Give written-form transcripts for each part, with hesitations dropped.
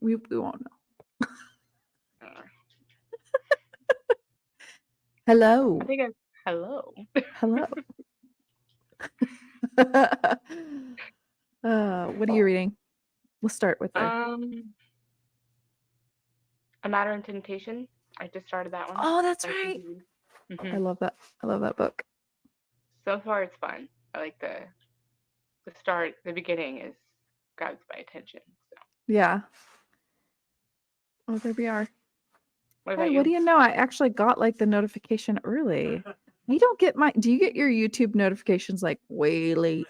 We won't know. Uh, I Hello. think I hello. Hello. What are you reading? Let's start with there. Um, A Matter of Temptation. I just started that one. Oh, that's Nice and right. easy. I hmm love that. I love that book. So far, it's fun. I like the start. The beginning is grabs my attention. So, Yeah. Oh, there we are. what Hey, about what you? do you know? I actually got like the notification early. I don't get my, do you get your YouTube notifications like way late?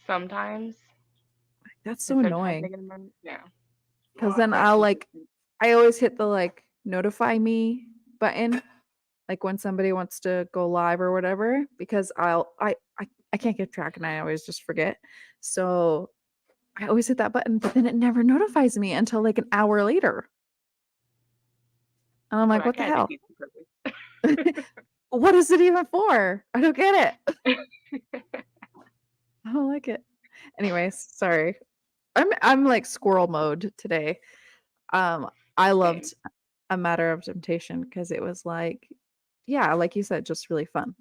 Sometimes, That's so and sometimes I annoying. get them. Yeah, Because then very I'll like, consistent. I always hit the like notify me button, like when somebody wants to go live or whatever, because I can't keep track and I always just forget. So I always hit that button, but then it never notifies me until like an hour later. And I'm Well, like, that what the kind of hell? defeats the purpose. What is it even for? I don't get it. I don't like it. Anyways, sorry. I'm like squirrel mode today. I Same. loved A Matter of Temptation because it was like, yeah, like you said, just really fun.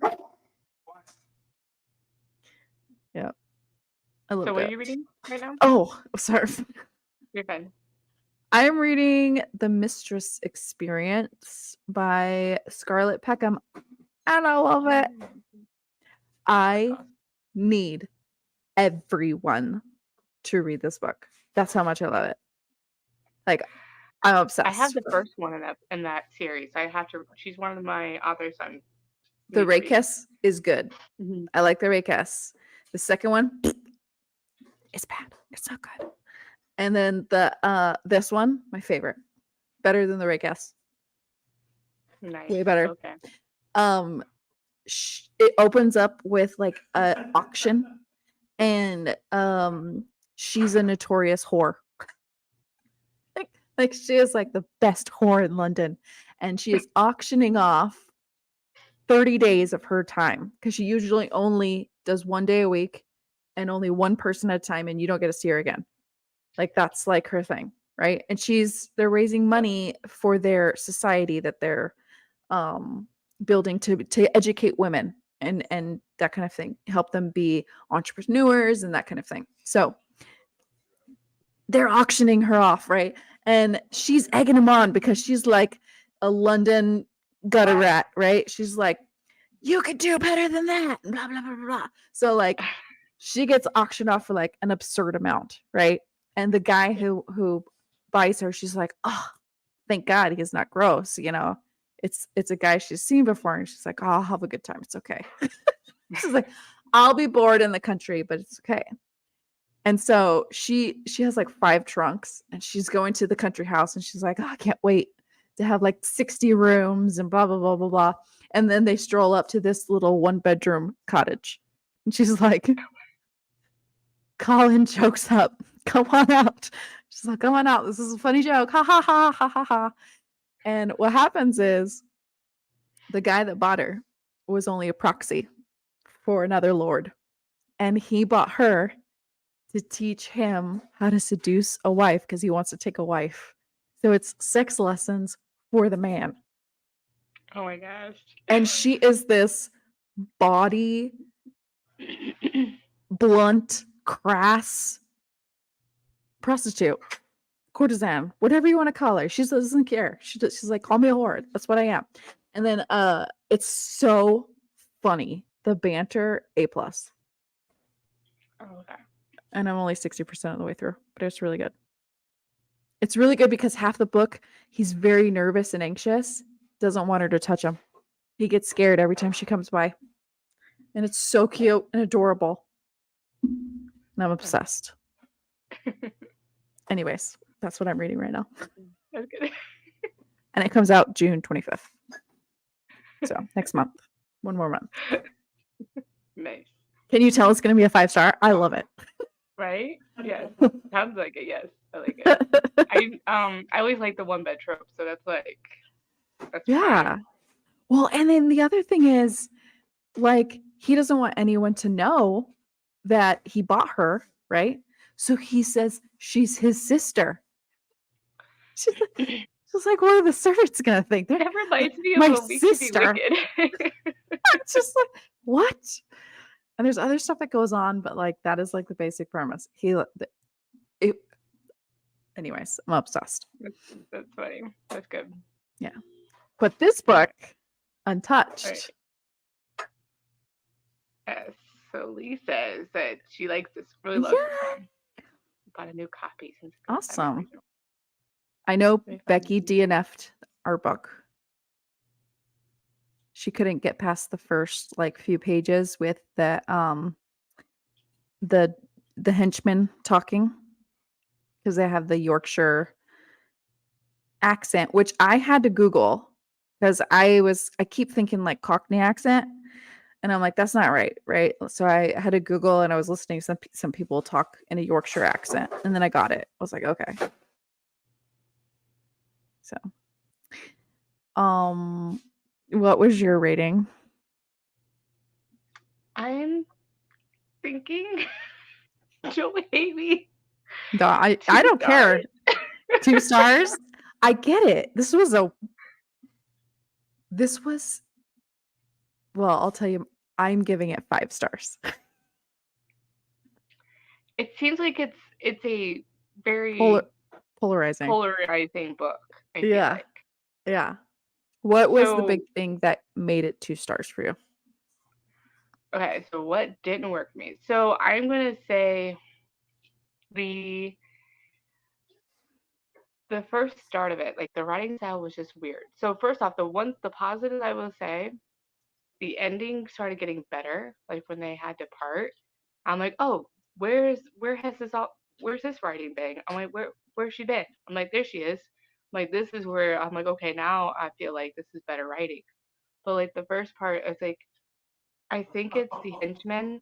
Yeah, I So, loved what are it. you reading right now? Oh, sorry. You're fine. I'm reading The Mistress Experience by Scarlett Peckham, and I love it. Oh, that's I awesome. need everyone to read this book. That's how much I love it. Like, I'm I have obsessed. the first one in that series. I have to. She's one of my authors. I The need to read. Rakes is good. hmm I like the Rakes. The second one is bad. It's not good. And then the this one, my favorite. Better than the Rakes. Nice. Way better. Okay. Um it opens up with like a auction and she's a notorious whore. Like she is like the best whore in London and she is auctioning off 30 days of her time because she usually only does 1 day a week and only one person at a time and you don't get to see her again. Like that's like her thing, right? And they're raising money for their society that they're um building to educate women and that kind of thing, help them be entrepreneurs and that kind of thing. So they're auctioning her off, right? And she's egging him on because she's like a London gutter rat, right? She's like, you could do better than that, blah blah blah blah. So like she gets auctioned off for like an absurd amount, right? And the guy who buys her, she's like, oh, thank God he's not gross, you know. It's a guy she's seen before, and she's like, oh, I'll have a good time. It's okay. She's like, I'll be bored in the country, but it's okay. And so she has like 5 trunks and she's going to the country house and she's like, oh, I can't wait to have like 60 rooms and blah blah blah blah blah. And then they stroll up to this little 1 bedroom cottage. And she's like, Colin jokes up, come on out. She's like, come on out. This is a funny joke. Ha ha ha ha ha ha. And what happens is the guy that bought her was only a proxy for another lord. And he bought her to teach him how to seduce a wife because he wants to take a wife. So it's sex lessons for the man. Oh my gosh. And she is this body, blunt, crass prostitute, courtesan, whatever you want to call her. She doesn't care. She's like, call me a whore. That's what I am. And then it's so funny. The banter, A plus. Oh, okay. And I'm only 60% of the way through, but it's really good. It's really good because half the book, he's very nervous and anxious, doesn't want her to touch him. He gets scared every time she comes by. And it's so cute and adorable. And I'm obsessed. Anyways, that's what I'm reading right now. That's good. And it comes out June 25th. So next month. One more month. Nice. Can you tell it's going to be a 5-star? I love it. Right? Yes. Sounds like it. Yes. I like it. I always like the one bed trope, so that's Yeah. prime. Well, and then the other thing is, like, he doesn't want anyone to know that he bought her, right? So he says she's his sister. she's like, what are the servants gonna think? They're That reminds me of my a We Could Be sister. Wicked. It's just like, what? And there's other stuff that goes on, but like that is like the basic premise. It, anyways, I'm obsessed. That's funny. That's good. Yeah. But this book, All Untouched. right. So Lee says that she likes this, really loves this Yeah. one. Got a new copy since the first time I Awesome. read it. I know Let me find Becky the- DNF'd our book. She couldn't get past the first like few pages with the the henchmen talking because they have the Yorkshire accent, which I had to Google because I keep thinking like Cockney accent, and I'm like that's not right, right? So I had to Google and I was listening to some people talk in a Yorkshire accent, and then I got it. I was like, okay. So, what was your rating? I'm thinking don't hate me. No, I 2 don't care. stars. 2 stars? I get it. This was well, I'll tell you, I'm giving it 5 stars. It seems like it's a Polar very polarizing. polarizing book, I feel Yeah. like. Yeah. What was the big So, thing that made it 2 stars for you? okay, so what didn't work for me? So I'm gonna say the the first start of it, like the writing style was just weird. So first off, the positive I will say, the ending started getting better, like when they had to part. I'm like, oh, where's this writing been? I'm like, where's she been? I'm like, there she is. I'm like, this is where I'm like, okay, now I feel like this is better writing. But like the first part, I was like, I think it's the henchmen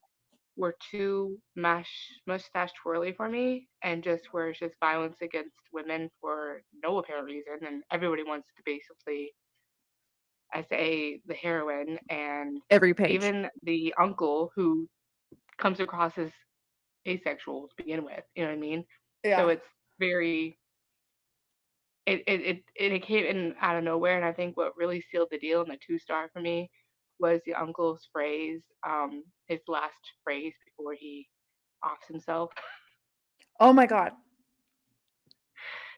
were too mustache twirly for me, and just where it's just violence against women for no apparent reason, and everybody wants to basically SA the heroine, and Every page. even the uncle who comes across as asexual to begin with. You know what I mean? So Yeah. it's very it came in out of nowhere, and I think what really sealed the deal and the 2 star for me was the uncle's phrase, his last phrase before he offs himself. Oh my god.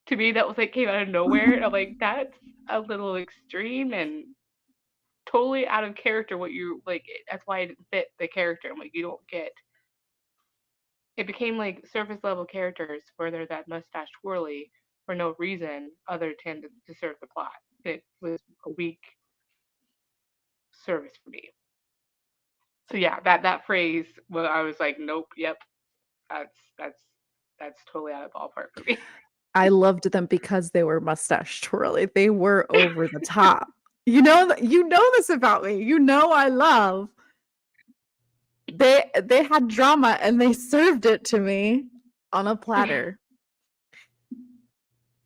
To me, that was like came out of nowhere, and I'm like, that's a little extreme and totally out of character. What you like? That's why it didn't fit the character. I'm like, you don't get. It became like surface level characters where they're that mustache twirly for no reason other than to serve the plot. It was a weak service for me. So yeah, that phrase, well, I was like, nope, yep, that's that's that's totally out of ballpark for me. I loved them because they were mustache twirly. They were over the top. You know this about me. You know I love. They had drama and they served it to me on a platter.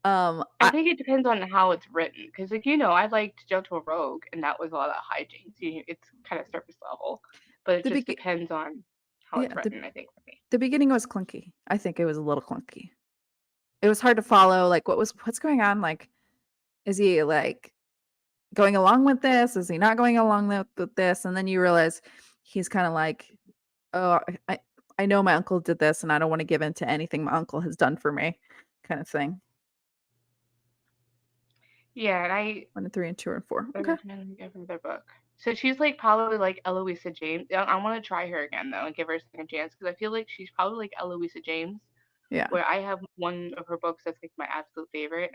I think it depends on how it's written, because like I liked Gentle Rogue, and that was a lot of hijinks. It's kind of surface level, but it the just begi depends on how yeah, it's written. I think for me. the beginning was clunky. I think it was a little clunky. It was hard to follow, like, what's going on? Like, is he, like, going along with this? Is he not going along with this? And then you realize he's kinda like, "Oh, I know my uncle did this, and I don't wanna give in to anything my uncle has done for me," kinda thing. Yeah, and I 1 and 3 and 2 and 4. I Okay. recommend give her their book. So she's like probably like Eloisa James. I want to try her again though and give her a second chance because I feel like she's probably like Eloisa James, Yeah. where I have one of her books that's like my absolute favorite.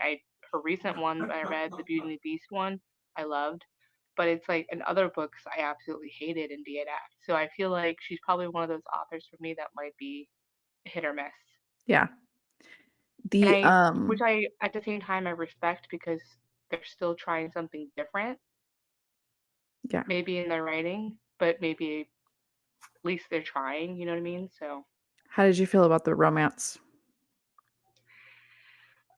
Her recent one I read, the Beauty and the Beast one, I loved, but it's like in other books I absolutely hated and DNF. So I feel like she's probably one of those authors for me that might be hit or miss. Yeah. And The, which I at the same time I respect because they're still trying something different, yeah. maybe in their writing, but maybe at least they're trying. You know what I mean? So How did you feel about the romance?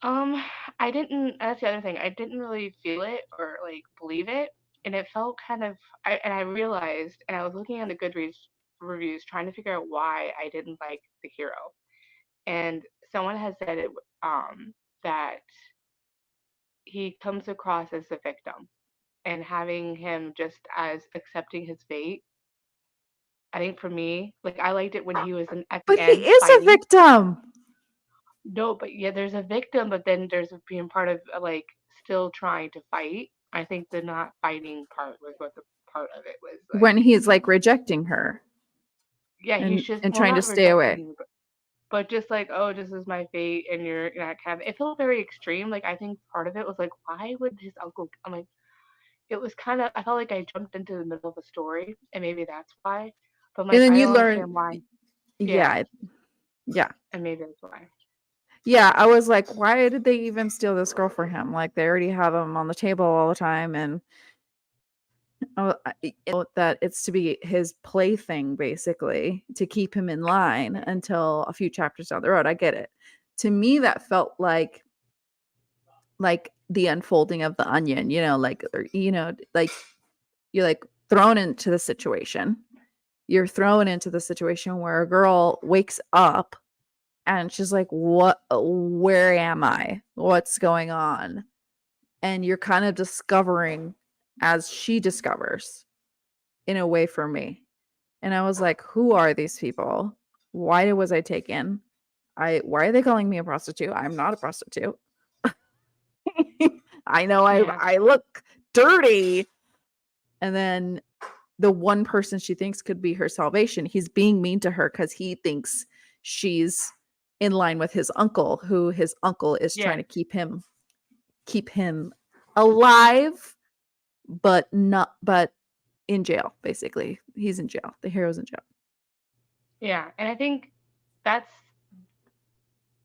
Um, I didn't. That's the other thing. I didn't really feel it or like believe it, and it felt kind of. I realized, and I was looking at the Goodreads reviews trying to figure out why I didn't like the hero, and someone has said it that he comes across as the victim, and having him just as accepting his fate. I think for me, like I liked it when he was at the But he end is a fighting. victim. No, but yeah, there's a victim, but then there's being part of like still trying to fight. I think the not fighting part was what the part of it was like. When he's like rejecting her Yeah, he's and just and well, trying to not stay away. rejecting, but just like, oh, this is my fate, and you're not kind of. It felt very extreme. Like I think part of it was like, why would his uncle? I'm like, it was kind of. I felt like I jumped into the middle of a story, and maybe that's why. But I'm And like, then I you don't learn, understand why. Yeah, yeah, yeah. and maybe that's why. Yeah, I was like, why did they even steal this girl for him? Like they already have him on the table all the time, and that it's to be his plaything, basically, to keep him in line until a few chapters down the road. I get it. To me, that felt like the unfolding of the onion, like you're like thrown into the situation. You're thrown into the situation where a girl wakes up and she's like, what, where am I? What's going on? And you're kind of discovering as she discovers, in a way, for me. And I was like, who are these people? Why was I taken? Why are they calling me a prostitute? I'm not a prostitute. I know Yeah, I look dirty. And then the one person she thinks could be her salvation, he's being mean to her because he thinks she's in line with his uncle, who his uncle is trying yeah, to keep him alive, but in jail. Basically, he's in jail. The hero's in jail. yeah. And I think that's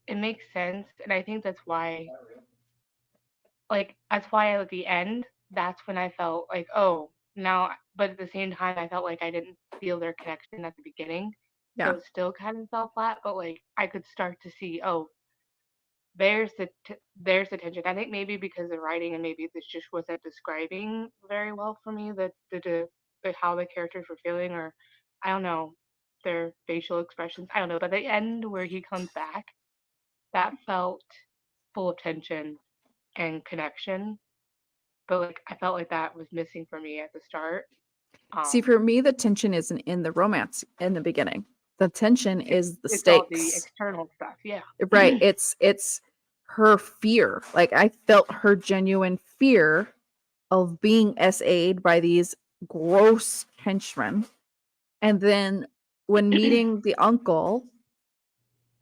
it makes sense, and I think that's why, like, that's why at the end, that's when I felt like, oh, now. But at the same time, I felt like I didn't feel their connection at the beginning, so Yeah. it still kind of fell flat. But like, I could start to see, oh, there's the tension. I think maybe because the writing and maybe this just wasn't describing very well for me the how the characters were feeling, or I don't know, their facial expressions. I don't know. But the end where he comes back, that felt full of tension and connection. But like I felt like that was missing for me at the start. See, Um, for me, the tension isn't in the romance in the beginning. The tension it's is the it's all the stakes. external stuff. Yeah. Right. It's her fear. Like I felt her genuine fear of being SA'd by these gross henchmen. And then when meeting the uncle,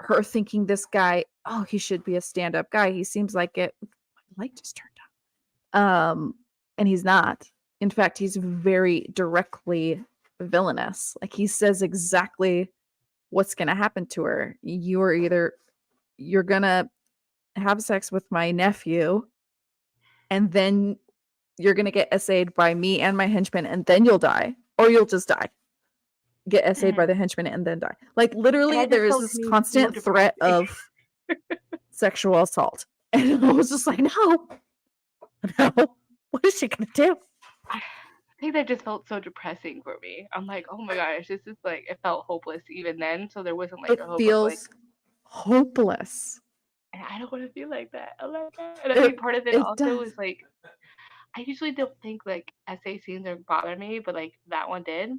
her thinking this guy, oh, he should be a stand-up guy. He seems like it. My light just turned on. And he's not. In fact, he's very directly villainous. Like he says exactly what's gonna happen to her. You're gonna have sex with my nephew, and then you're gonna get essayed by me and my henchman, and then you'll die, or you'll just die. Get essayed by Mhm. the henchman and then die. Like And literally, I there just is felt to this me so constant threat depressing. of sexual assault, and I was just like, no, no, what is she gonna do? I think that just felt so depressing for me. I'm like, oh my gosh, this is like it felt hopeless even then. So there wasn't like It a hope of like, feels hopeless. and I don't want to feel like that. I like that. And I It think part of it it also does. is like I usually don't think like essay scenes are bother me, but like that one did.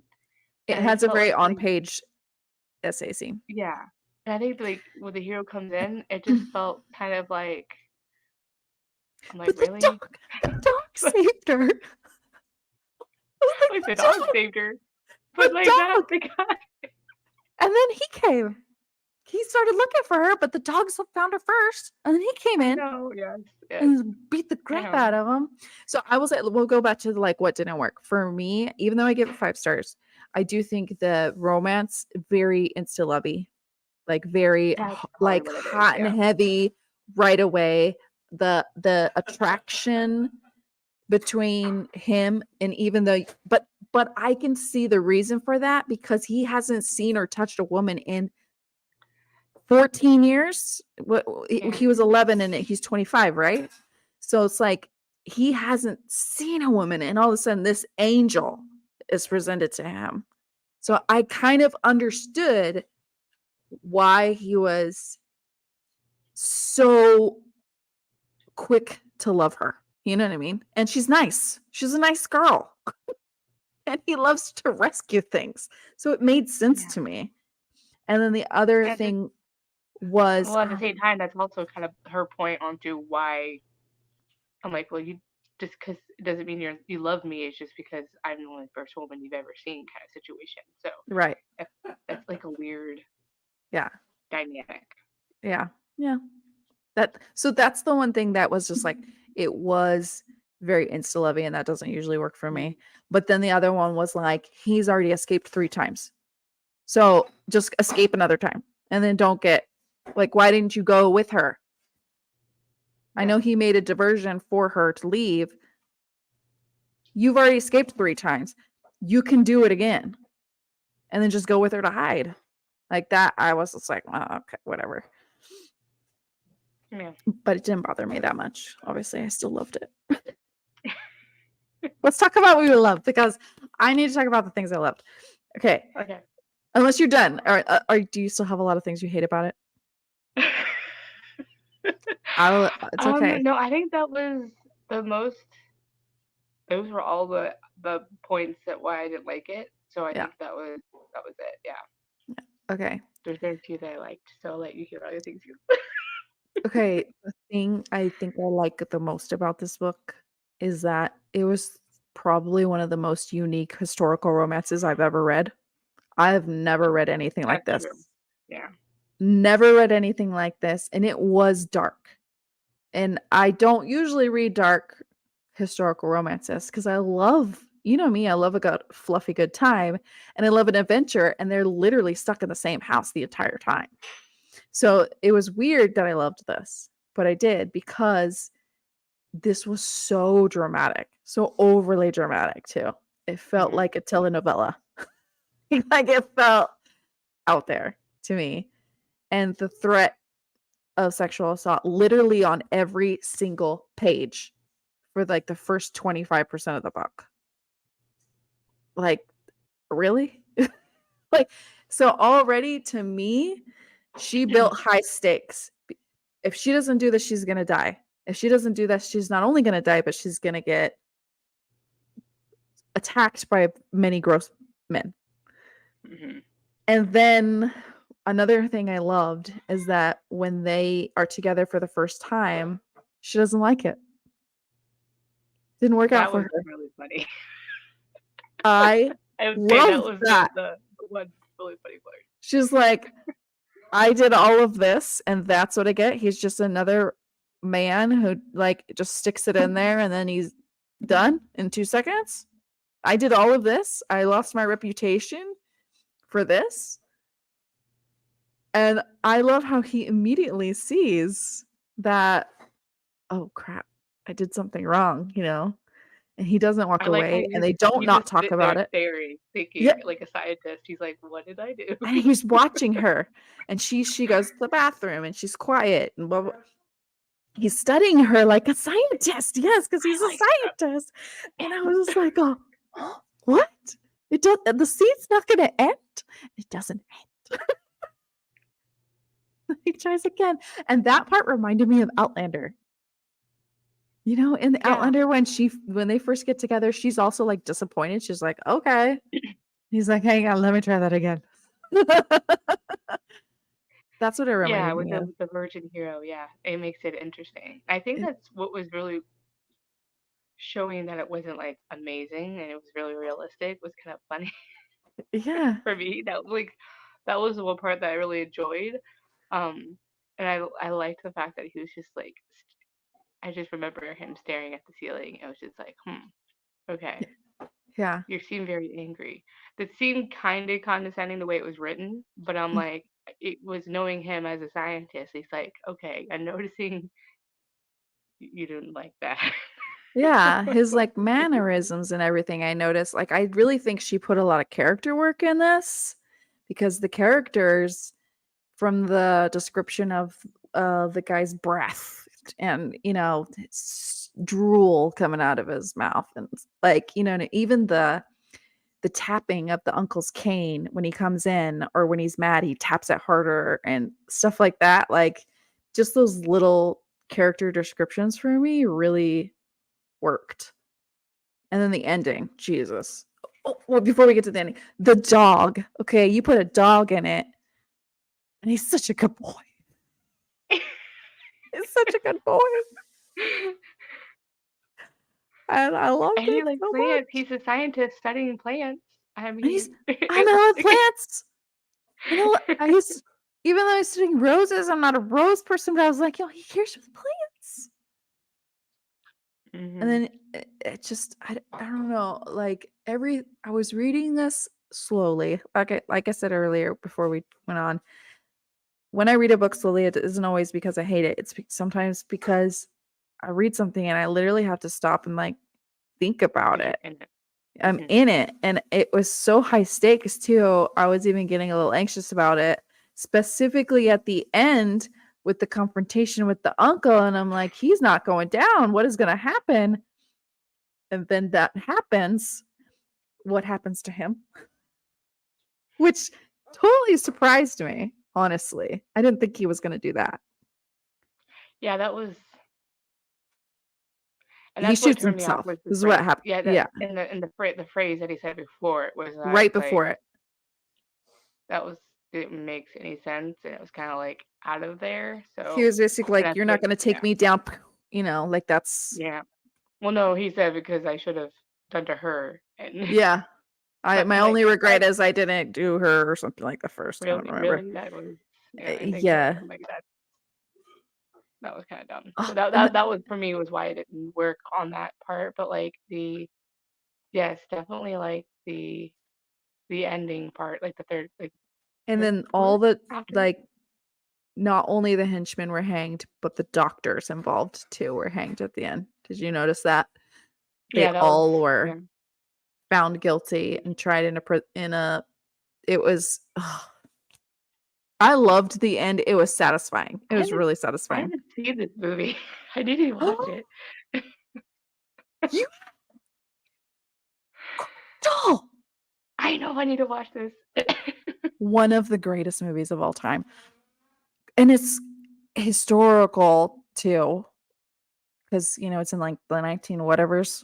It And I has just a felt very like on-page essay scene. yeah. And I think like when the hero comes in, it just felt kind of like I'm like, But really? the dog like saved her. It was like the dog saved her. the But like that dog. the guy And then he came. He started looking for her, but the dogs found her first. And then he came I in know, yes, yes. and beat the I crap know. out of him. So I will say, we'll go back to like what didn't work for me. Even though I give it 5 stars, I do think the romance very insta lovey, like very That's probably like what it is, hot and yeah. heavy right away. The attraction between him, and even though, but I can see the reason for that because he hasn't seen or touched a woman in 14 years. Yeah. He was 11 and he's 25, right? So it's like he hasn't seen a woman, and all of a sudden this angel is presented to him. So I kind of understood why he was so quick to love her. You know what I mean? And she's nice. She's a nice girl. And he loves to rescue things. So it made sense Yeah. to me. And then the other And thing was well, at the same time, that's also kind of her point onto why I'm like, well, you just because it doesn't mean you love me. It's just because I'm the only first woman you've ever seen, kind of situation. So right. if, that's like a weird Yeah. dynamic. Yeah. Yeah. That's the one thing that was just like it was very insta loving, and that doesn't usually work for me. But then the other one was like he's already escaped 3 times. So just escape another time. And then don't get like why didn't you go with her? I Yeah. know he made a diversion for her to leave. You've already escaped 3 times. You can do it again. And then just go with her to hide. Like that, I was just like, oh, okay, whatever. Yeah. But it didn't bother me that much. Obviously, I still loved it. Let's talk about what we loved because I need to talk about the things I loved. Okay. Okay. Unless you're done. Or do you still have a lot of things you hate about it? It's okay. No, I think that was the most. Those were all the points that why I didn't like it. So I Yeah. think that was it. Yeah. Okay. There's very few that I liked. So I'll let you hear other things you. Okay. The thing I think I like the most about this book is that it was probably one of the most unique historical romances I've ever read. I have never read anything like That's this. true. Yeah. Never read anything like this. And it was dark. And I don't usually read dark historical romances because I love, you know me, I love a good, fluffy good time and I love an adventure. And they're literally stuck in the same house the entire time. So it was weird that I loved this, but I did because this was so dramatic, so overly dramatic too. It felt Hmm. like a telenovela. Like it felt out there to me. And the threat of sexual assault literally on every single page for like the first 25% of the book. Like, really? Like, so already to me, she built high stakes. If she doesn't do this, she's going to die. If she doesn't do this, she's not only going to die, but she's going to get attacked by many gross men. Hmm. And then another thing I loved is that when they are together for the first time, she doesn't like it. Didn't work out That for was her. really funny. I I would say that love was that. the one really funny part. She's like, I did all of this, and that's what I get. He's just another man who like just sticks it in there and then he's done in 2 seconds. I did all of this. I lost my reputation for this. And I love how he immediately sees that, oh crap, I did something wrong, you know? And he doesn't walk I like how away and they don't you not just talk sit there about it. staring, thinking Yep. like a scientist. He's like, "What did I do?" And he's watching her and she goes to the bathroom and she's quiet and blah, blah. He's studying her like a scientist. Yes, because he's I a like scientist. And I was just like, oh, what? It does the scene's not gonna end. It doesn't end. He tries again. And that part reminded me of Outlander. You know, in the Yeah, Outlander when they first get together, she's also like disappointed. She's like, okay. He's like, hang on, let me try that again. That's what it yeah, reminded with me of. the virgin hero. Yeah, it makes it interesting. I think It- that's what was really showing that it wasn't like amazing and it was really realistic was kind of funny yeah. for me. That was the one part that I really enjoyed. Um, and I liked the fact that he was just like I just remember him staring at the ceiling. It was just like, okay, Yeah. you seem very angry. That seemed kind of condescending the way it was written, but I'm like, it was knowing him as a scientist. He's like, okay, I'm noticing you didn't like that. Yeah, his like mannerisms and everything I noticed. Like I really think she put a lot of character work in this because the characters from the description of the guy's breath and drool coming out of his mouth and like and even the tapping of the uncle's cane when he comes in or when he's mad he taps it harder and stuff like that, like just those little character descriptions for me really worked. And then the ending, Jesus. Oh, well, before we get to the ending, the dog. Okay, you put a dog in it, and he's such a good boy. He's such a good boy. And I loved And he it likes so plants. much. He's a scientist studying plants. I And he's, mean, I'm in love with plants. And I used, even though I was studying roses, I'm not a rose person, but I was like, yo, he cares for the plants. And hmm then it just, I don't know, like I was reading this slowly, like I said earlier before we went on. When I read a book slowly, it isn't always because I hate it. It's sometimes because I read something and I literally have to stop and like think about because you're it. in it. I'm hmm in it, and it was so high stakes too. I was even getting a little anxious about it, specifically at the end with the confrontation with the uncle. And I'm like, he's not going down. What is going to happen? And then that happens. What happens to him? Which totally surprised me, honestly. I didn't think he was going to do that. Yeah, that was, and He that's what shoots turned me off himself. was the This is what phrase. happened. Yeah, that Yeah, in the phrase that he said before it was that right like before it. that was didn't make any sense, and it was kind of like out of there. He So, was basically and like, that's you're not what, going to take yeah, me down. Like that's, yeah. Well, no, he said because I should have done to her, and yeah. My I'm like, only regret what? is I didn't do her or something like the first. I don't Really, remember. really, that was, yeah, I think so. Yeah. I'm like that was kind of dumb. So Oh, that and that that was for me was why I didn't work on that part. But like yes, definitely like the ending part, like the third, then all fourth the after. like not only the henchmen were hanged, but the doctors involved too were hanged at the end. Did you notice that? They Yeah, that was all yeah. were found guilty and tried in a it was I loved the end. It was satisfying. It I was haven't really I satisfying. haven't seen this movie. I need to watch it. You doll! I know I need to watch this. One of the greatest movies of all time. And it's historical too. Because it's in like the 19 whatevers.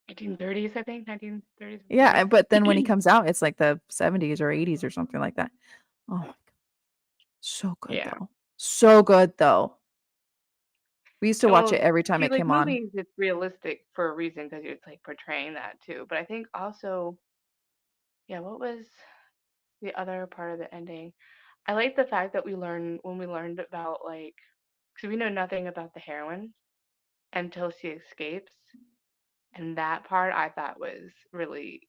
1930s, I think, 1930s and Yeah, 40s. but then when he comes out, it's like the 70s or 80s or something like that. Oh my god, so good Yeah. though. So good though. We used to And watch well, it every time see, it like came on. movies, it's realistic for a reason because it's like portraying that too. But I think also, yeah, what was the other part of the ending? I like the fact that we learned about like, because we know nothing about the heroine until she escapes, and that part I thought was really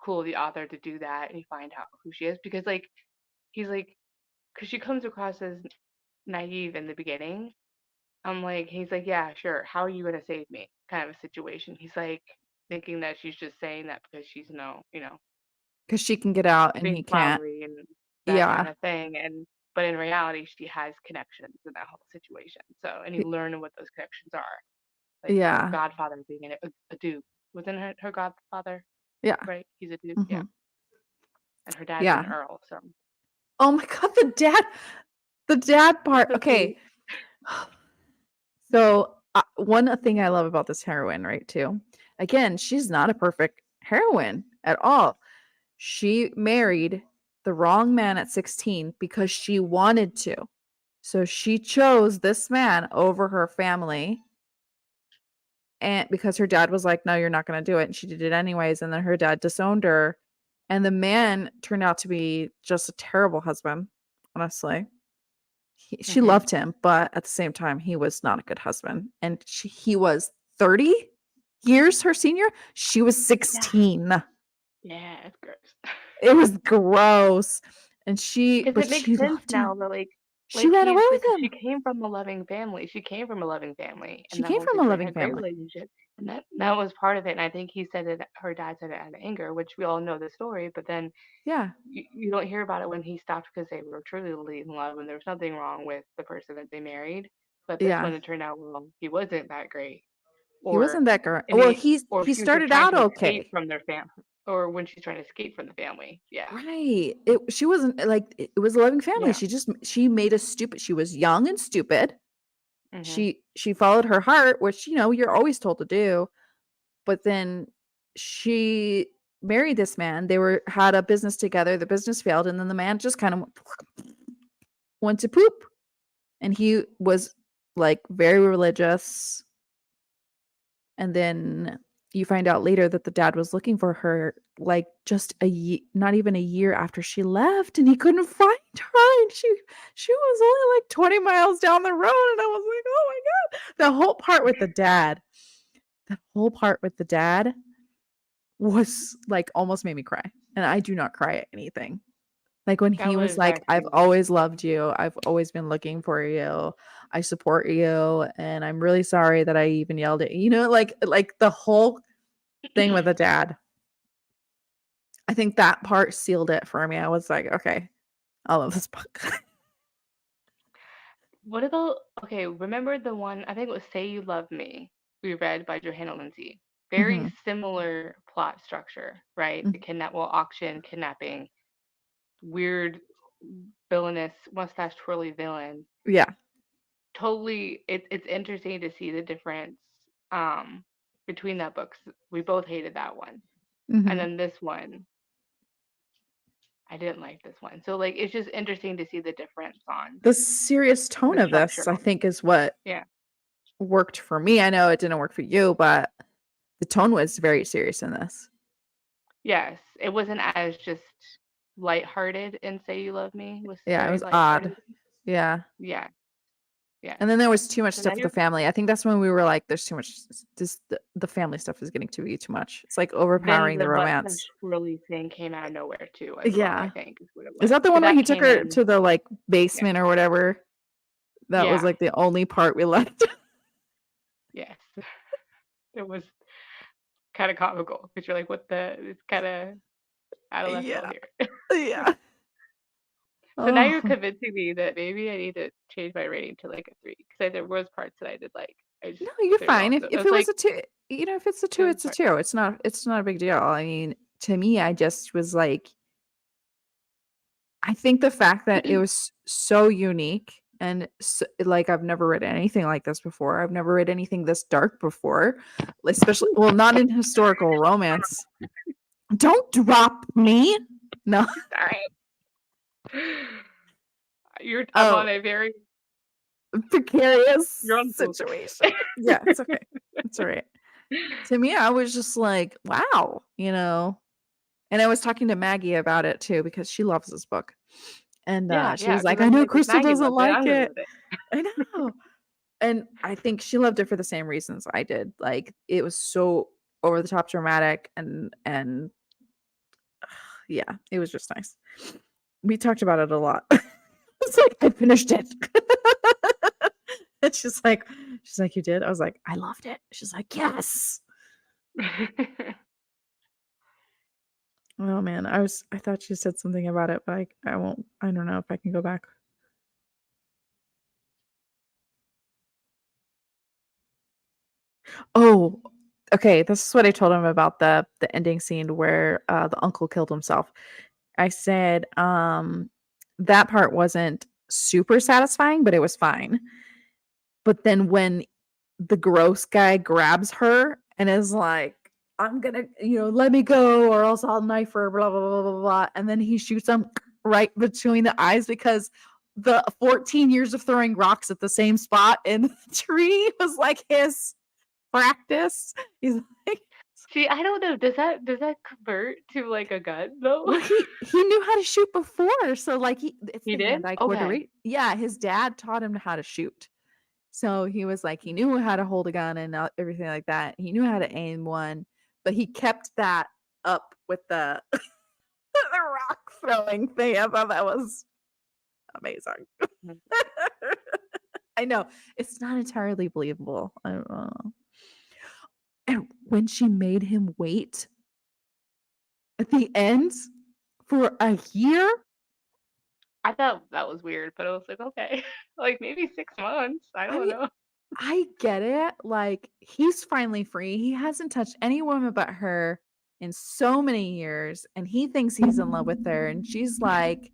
cool. The author to do that and you find out who she is because like he's like, because she comes across as naive in the beginning. I'm like, he's like, yeah, sure. How are you gonna save me? Kind of a situation. He's like thinking that she's just saying that because she's no, Because she can get out and being he can't. flowery and that kind Yeah. of thing. And but in reality, she has connections in that whole situation. So and you learn what those connections are, like her Yeah. godfather being a duke. Wasn't her godfather Yeah. right? He's a duke, yeah. Hmm. And her dad's an Yeah. earl, so Oh my god, the dad part. so Okay. sweet. So one thing I love about this heroine, right, too. Again, she's not a perfect heroine at all. She married the wrong man at 16 because she wanted to. So she chose this man over her family, and because her dad was like, "No, you're not going to do it." And she did it anyways, and then her dad disowned her, and the man turned out to be just a terrible husband, honestly. She hmm loved him, but at the same time, he was not a good husband. And he was 30 years her senior. She was Yeah, 16. yeah, it's gross. It was gross. Because But it makes she sense loved him. now that She ran away he's with because she him. came from a loving family. She came from a loving family She and that came whole from a situation, loving a great family. relationship, and that was part of it. And I think he said it. Her dad said it out of anger, which we all know the story. But then Yeah. you don't hear about it when he stopped because they were truly in love and there was nothing wrong with the person that they married. But this Yeah. one, it turned out well, he wasn't that great, He or wasn't that girl. and Well, he he's or he she was just started trying out to escape okay. from their family, or when she's trying to escape from the family. Yeah, Right. She wasn't like it was a loving family. yeah, She made a stupid. She was young and stupid. Mhm. She followed her heart, which, you're always told to do, but then she married this man. They had a business together. The business failed, and then the man just kind of went to poop. And he was like very religious. And then you find out later that the dad was looking for her like just not even a year after she left, and he couldn't find her. And she was only like 20 miles down the road, and I was like, oh my god. The whole part with the dad, that whole part with the dad was like almost made me cry. And I do not cry at anything. Like when That he was was like, "I've actually always loved you. I've always been looking for you. I support you, and I'm really sorry that I even yelled at you." Like the whole thing with the dad. I think that part sealed it for me. I was like, "Okay, I love this book." what about okay, remember the one I think it was Say You Love Me, we read by Johanna Lindsay. Very Mhm. similar plot structure, right? Mm. The auction, kidnapping, weird villainous mustache twirly villain. Yeah. Totally it's interesting to see the difference um between that books. We both hated that one. And Mhm. then this one, I didn't like this one. So like it's just interesting to see the difference on The serious tone the of this, structure. I think, is what Yeah. worked for me. I know it didn't work for you, but the tone was very serious in this. Yes. It wasn't as just lighthearted in Say You Love Me. It was Yeah, it very was odd. lighthearted. Yeah. Yeah. Yes. And then there was too much So now stuff with the you're family. I think that's when we were like, there's too much. The family stuff is getting to be too much. It's like then overpowering the the mustache romance. twirly thing came out of nowhere too as well, I Yeah. think is what it Is was. that the Because one where that he took came her in. to the like Yeah. basement or whatever? That was Yeah. like the only part we left. Yes. It was kind of comical because you're like, what the? It's kind of out of left field Yeah. here. Yeah. So now you're Oh. convincing me that maybe I need to change my rating to like a 3 because there was parts that I did like. I just No, you're there's fine. also it If was it was like a two, if it's a two, there's it's a part. two. It's not a big deal. I mean, to me, I just was like, I think the fact that it was so unique and like I've never read anything like this before. I've never read anything this dark before, especially well, not in historical romance. Don't drop me. No. Sorry. I'm on Oh, a very precarious you're on book. situation. Yeah, it's okay. It's all right. To me, I was just like, wow. And I was talking to Maggie about it too because she loves this book. And Yeah, she yeah. was Because like, I I'm know like, if Crystal Maggie doesn't loves it, I'm like gonna it. love it. I know. And I think she loved it for the same reasons I did. Like it was so over the top dramatic and yeah, it was just nice. We talked about it a lot. It's like I finished it. And she's like, you did? I was like, I loved it. She's like, yes. Oh man, I thought she said something about it, but I won't. I don't know if I can go back. Oh, okay. This is what I told him about the ending scene where the uncle killed himself. I said that part wasn't super satisfying, but it was fine. But then when the gross guy grabs her and is like, I'm gonna, let me go or else I'll knife her, blah, blah, blah, blah, blah. And then he shoots him right between the eyes because the 14 years of throwing rocks at the same spot in the tree was like his practice. He's like, See, I don't know. Does that convert to like a gun though? well, he knew how to shoot before. So like it's He the did? hand-eye Okay. coordination. Yeah, his dad taught him how to shoot. So he was like, he knew how to hold a gun and everything like that. He knew how to aim one, but he kept that up with the the rock throwing thing. I thought that was amazing. Mhm. I know it's not entirely believable. I don't know. And when she made him wait at the end for a year, I thought that was weird, but I was like, okay, like maybe 6 months. I I don't mean, know. I get it. Like, he's finally free. He hasn't touched any woman but her in so many years, and he thinks he's in love with her. And she's like,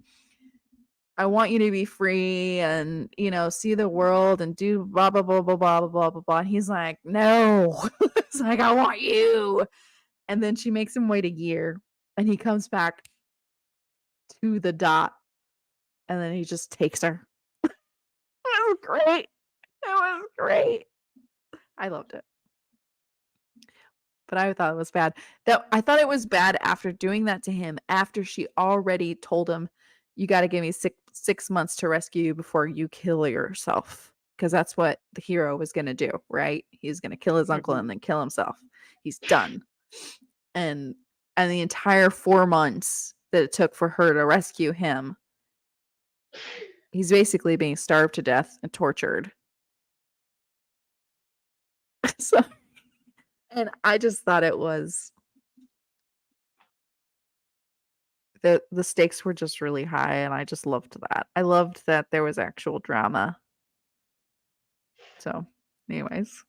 I want you to be free and, see the world and do blah, blah, blah, blah, blah, blah, blah, blah, blah. And he's like, no. It's like, I want you. And then she makes him wait a year and he comes back to the dot and then he just takes her. It was great. It was great. I loved it. But I thought it was bad. I thought it was bad after doing that to him, after she already told him, you got to give me 6 months to rescue you before you kill yourself. Because that's what the hero was going to do, right? He's going to kill his uncle and then kill himself. He's done. And the entire 4 months that it took for her to rescue him, he's basically being starved to death and tortured. So, and I just thought it was the stakes were just really high, and I just loved that. I loved that there was actual drama. So, anyways,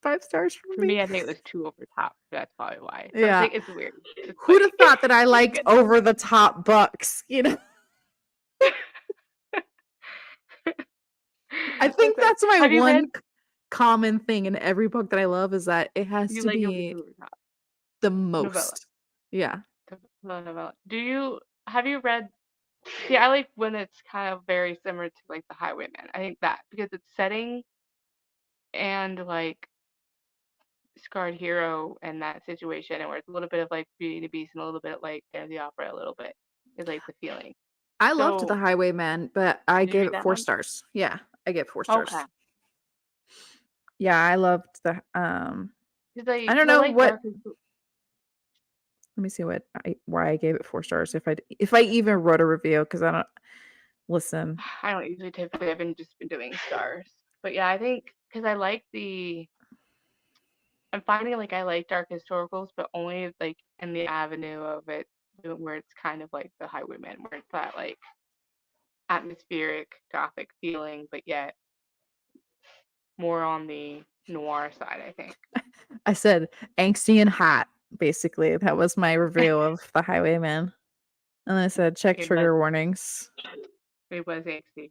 5 stars For from me. me, I think it was too over top. That's probably why. So Yeah. it's weird. Who'd have thought that I liked over the top books, I think that's my one common thing in every book that I love is that it has to be the most. Novella. Yeah. Novella. Have you read? See, I like when it's kind of very similar to like The Highwayman. I think that because it's setting and like Scarred Hero and that situation, and where it's a little bit of like Beauty and the Beast and a little bit of like Phantom of the Opera, a little bit is like the feeling. I loved The Highwayman, but I gave it 4 stars. Yeah, I gave 4 stars. Okay. Yeah, I loved the I don't know what. Let me see why I gave it 4 stars. If I even wrote a review, because I don't listen. I don't usually typically. I've just been doing stars, but yeah, I think because I like I'm finding like I like dark historicals, but only like in the avenue of it where it's kind of like The Highwayman, where it's that like atmospheric gothic feeling, but yet more on the noir side, I think. I said angsty and hot, basically. That was my review of The Highwayman. And I said, check trigger warnings. It was angsty.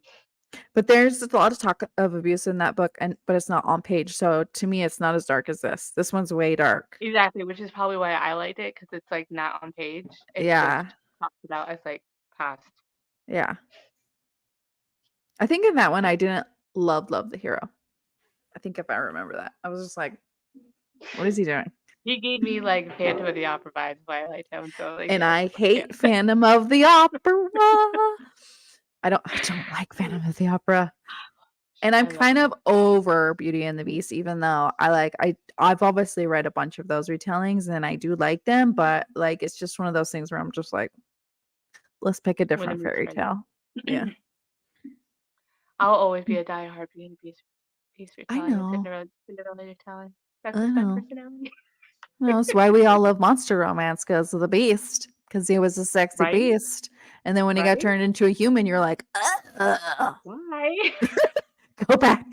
But there's a lot of talk of abuse in that book, but it's not on page. So to me, it's not as dark as this. This one's way dark. Exactly, which is probably why I liked it, because it's like not on page. It just talks about as like past. Yeah. I think in that one, I didn't love the hero. I think if I remember that, I was just like, what is he doing? He gave me like Phantom of the Opera vibes, but I liked him. So like, and I hate Phantom of the Opera. I don't like Phantom of the Opera. And I'm kind of over Beauty and the Beast, even though I've obviously read a bunch of those retellings and I do like them, but like it's just one of those things where I'm just like, let's pick a different fairy tale. Yeah. I'll always be a diehard Beauty and the Beast retelling. I know. Cinderella retelling. That's just my personality. Well, that's why we all love monster romance, because of the Beast, because he was a sexy beast. And then when he got turned into a human, you're like, why? Go back.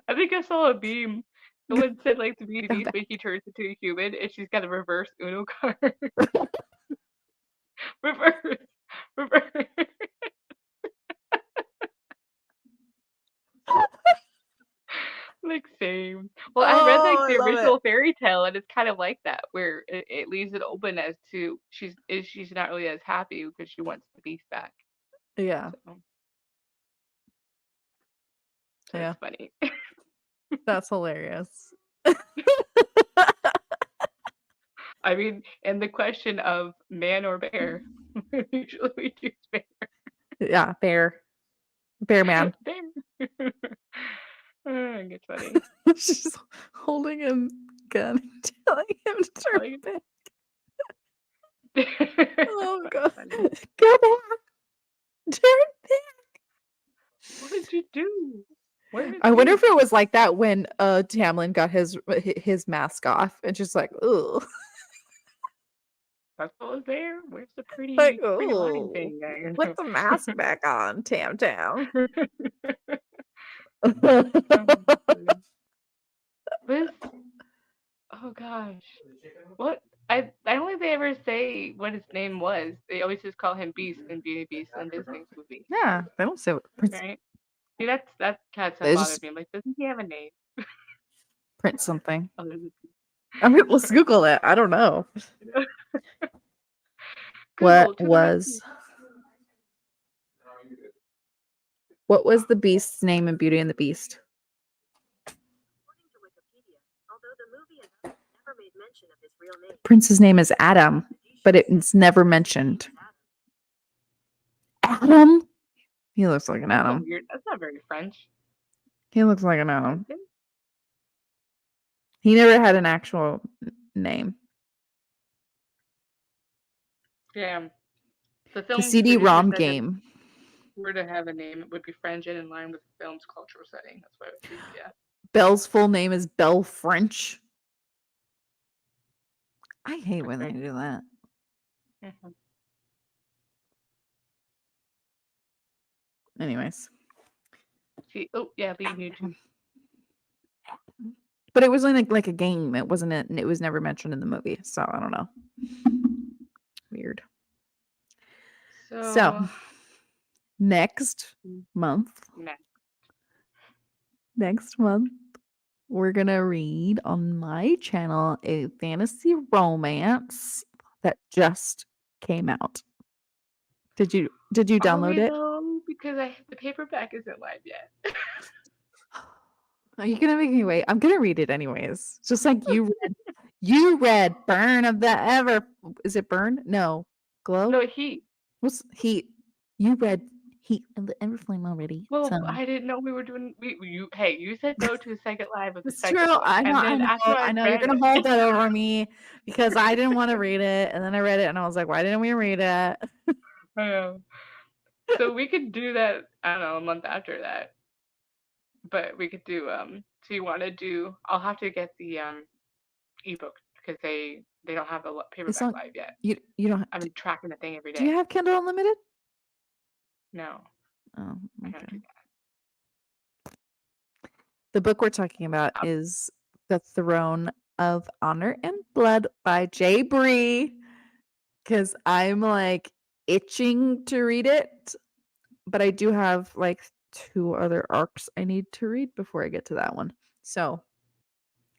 I think I saw a meme. Someone said like the Beauty Beast when he turns into a human and she's got a reverse Uno card. reverse. Like same. Well, I read like the original fairy tale, and it's kind of like that, where it leaves it open as to she's not really as happy because she wants the beast back. Yeah. So it's funny. That's hilarious. I mean, and the question of man or bear, usually we choose bear. Yeah, bear. Bear man. Bear. It's funny. She's holding him gun, telling him to turn back. Oh god. Go back. Turn back. What did you do? I wonder if it was like that when Tamlin got his mask off and just like, ooh. That's what was there. Where's the pretty like, line thing? Put the mask back on, Tam Tam. Oh gosh. What? I don't think they they ever say what his name was. They always just call him Beast in Beauty and the Beast in Disney's movie, Yeah, they don't say what Prince. right? See, that cat's They bothered just me. I'm like, doesn't he have a name print something. other than I mean, let's Google it. I don't know. What Google to the rescue? was what was the Beast's name in Beauty and the Beast? Prince's name is Adam, but it's never mentioned. Adam? He looks like an That's so Adam. weird. That's not very French. He looks like an Adam. He never had an actual name. Yeah. The The film's CD-ROM producer said that game. were to have a name, it would be French and in line with the film's cultural setting. That's what it would be, yeah. Belle's full name is Belle French. I hate when they do that. Mm-hmm. Anyways. See, oh yeah, leave YouTube. But it was like a game. It wasn't it. It was never mentioned in the movie. So I don't know. Weird. So next month, we're gonna read on my channel a fantasy romance that just came out. Did you download it? Though? Because the paperback isn't live yet. Are you gonna make me wait? I'm gonna read it anyways. Just like you read Burn of the Ever. Is it Burn? No. Glow? No, Heat. What's Heat? You read Heat of the Everflame already. Well, so. I didn't know we were doing. You said go to the second live of the It's second true. book, I know. and then after I know. You're read gonna it, hold that over me because I didn't want to read it, and then I read it, and I was like, "Why didn't we read it?" So we could do that. I don't know, a month after that. But we could do. So you want to do? I'll have to get the ebook because they don't have a paperback live yet. You don't. I've been tracking the thing every day. Do you have Kindle Unlimited? No. Oh, I okay. don't do that. The book we're talking about is The Throne of Honor and Blood by Jay Bree. Because I'm like itching to read it, but I do have like 2 other arcs I need to read before I get to that one. So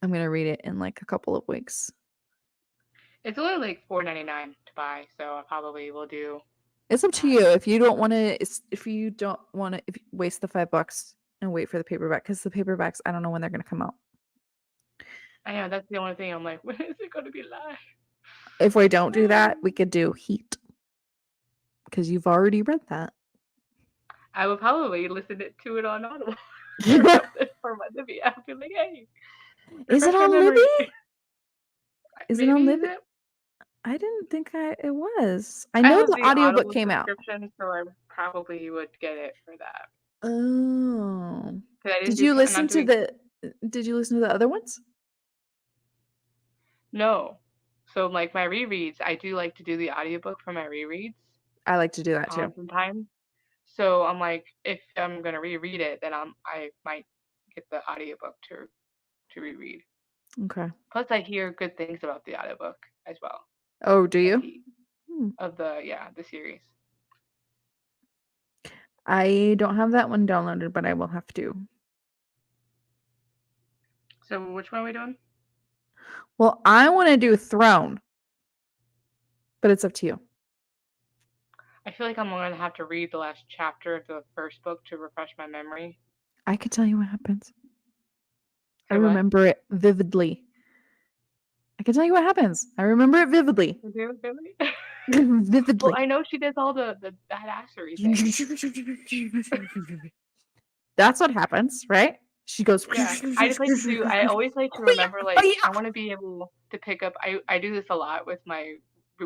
I'm gonna read it in like a couple of weeks. It's only like $4.99 to buy, so I probably will do. It's up to you if you don't want to. If you don't want to, if you waste the $5 and wait for the paperback, because the paperbacks I don't know when they're gonna come out. I know that's the only thing. I'm like, when is it gonna be live? If we don't do that, we could do Heat, because you've already read that. I would probably listen to it on Audible or something for my Libby. I'd be like, hey. Is it on Libby? Is it on Libby? I didn't think it was. I know the audiobook came out. So I probably would get it for that. Oh. Did you listen to the other ones? No. So like my rereads, I do like to do the audiobook for my rereads. I like to do that too. Sometimes. So I'm like, if I'm gonna reread it, then I might get the audiobook to reread. Okay. Plus, I hear good things about the audiobook as well. Oh, do you? Of the series. I don't have that one downloaded, but I will have to. So which one are we doing? Well, I want to do Throne, but it's up to you. I feel like I'm going to have to read the last chapter of the first book to refresh my memory. I could tell you what happens. I remember it vividly. I can tell you what happens. I remember it vividly. Vividly. Well, I know she does all the badassery things. That's what happens, right? She goes. Yeah, I always like to remember, like, I want to be able to pick up. I do this a lot with when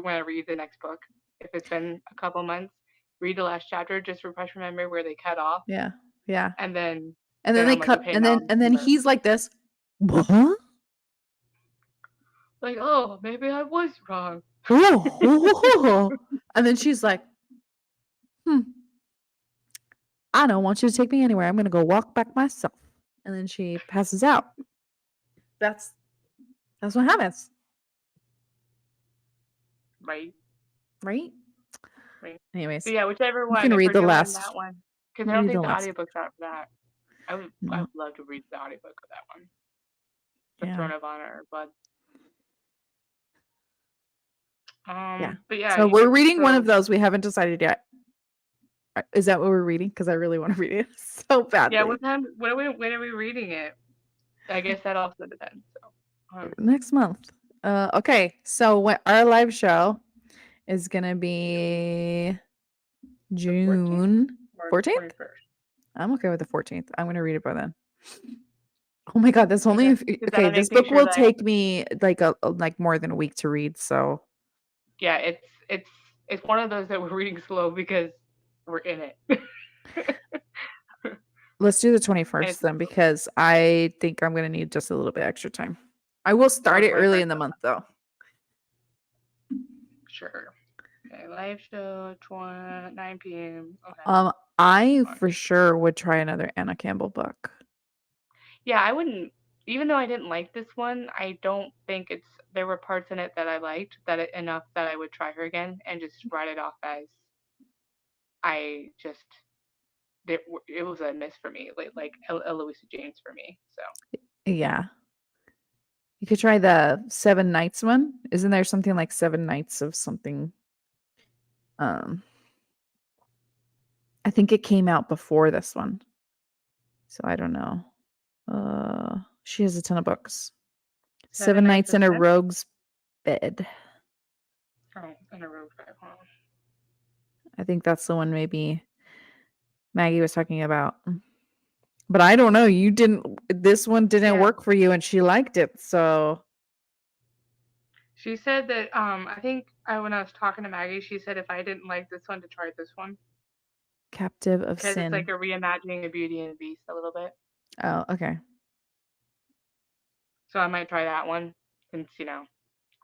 I read the next book. If it's been a couple months, read the last chapter, just refresh my memory where they cut off. Yeah, yeah. And then they cut, and then he's like this. What? Like, oh, maybe I was wrong. And then she's like, I don't want you to take me anywhere. I'm going to go walk back myself. And then she passes out. That's what happens. Right. right? Right. So Anyways, yeah, whichever you one, can if read we're the doing last. that one, because You I can don't read the think the last. audiobook's out for that. I would No. love to read the audiobook of that one. The Yeah. Throne of Honor, but Yeah. but yeah, So you we're could reading one of so those. We haven't decided yet. Is that what we're reading? Because I really want to read it so yeah, badly. when are we reading it? I guess that also depends. So Next month. Okay. So what our live show is gonna be the 14th June or the 14th. 21st. I'm okay with the 14th. I'm gonna read it by then. Oh my god, that's only Okay. Because then okay. I'm This making book sure will that take me like more than a week to read. So yeah, it's one of those that we're reading slow because we're in it. let's do the And 21st it's then because I think I'm gonna need just a little bit extra time. I will oh, start it early 21st. in the month though. Sure. Okay, live show 9 p.m. Okay. I Fine. for sure would try another Anna Campbell book. Yeah, I wouldn't. Even though I didn't like this one, I don't think it's. There were parts in it that I liked enough that I would try her again and just write it off as I just it was a miss for me, like Eloisa James for me. So Yeah. You could try the Seven Nights one. Isn't there something like Seven Nights of something? Um, I think it came out before this one. So I don't know. She has a ton of books. 7 Seven Nights Nights of in a Smith. Rogue's Bed. Oh, in a road trip. Huh? I think that's the one maybe Maggie was talking about. But I don't know. You didn't this one didn't Yeah, work for you and she liked it. So she said that. I think when I was talking to Maggie, she said if I didn't like this one, to try this one Captive of because it's like Sin. a reimagining of Beauty and the Beast a little bit. Oh, okay. So I might try that one since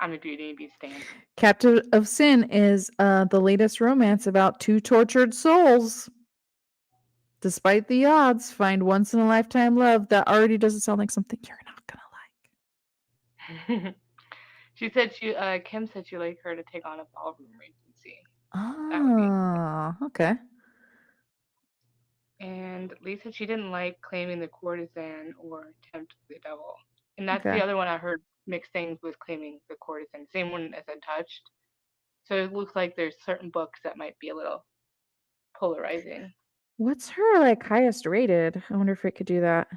I'm a Beauty and the Beast fan. Captive of Sin is the latest romance about two tortured souls. Despite the odds, find once in a lifetime love that already doesn't sound like something you're not She said Kim said she'd like her to take on a ballroom agency. That would be interesting. gonna like. Okay. And Lee said she didn't like claiming the courtesan or tempt the devil. And that's the Okay. other one I heard mixed things with claiming the courtesan. Same one as Untouched. So it looks like there's certain books that might be a little polarizing. What's her like highest rated? I wonder if it could do that.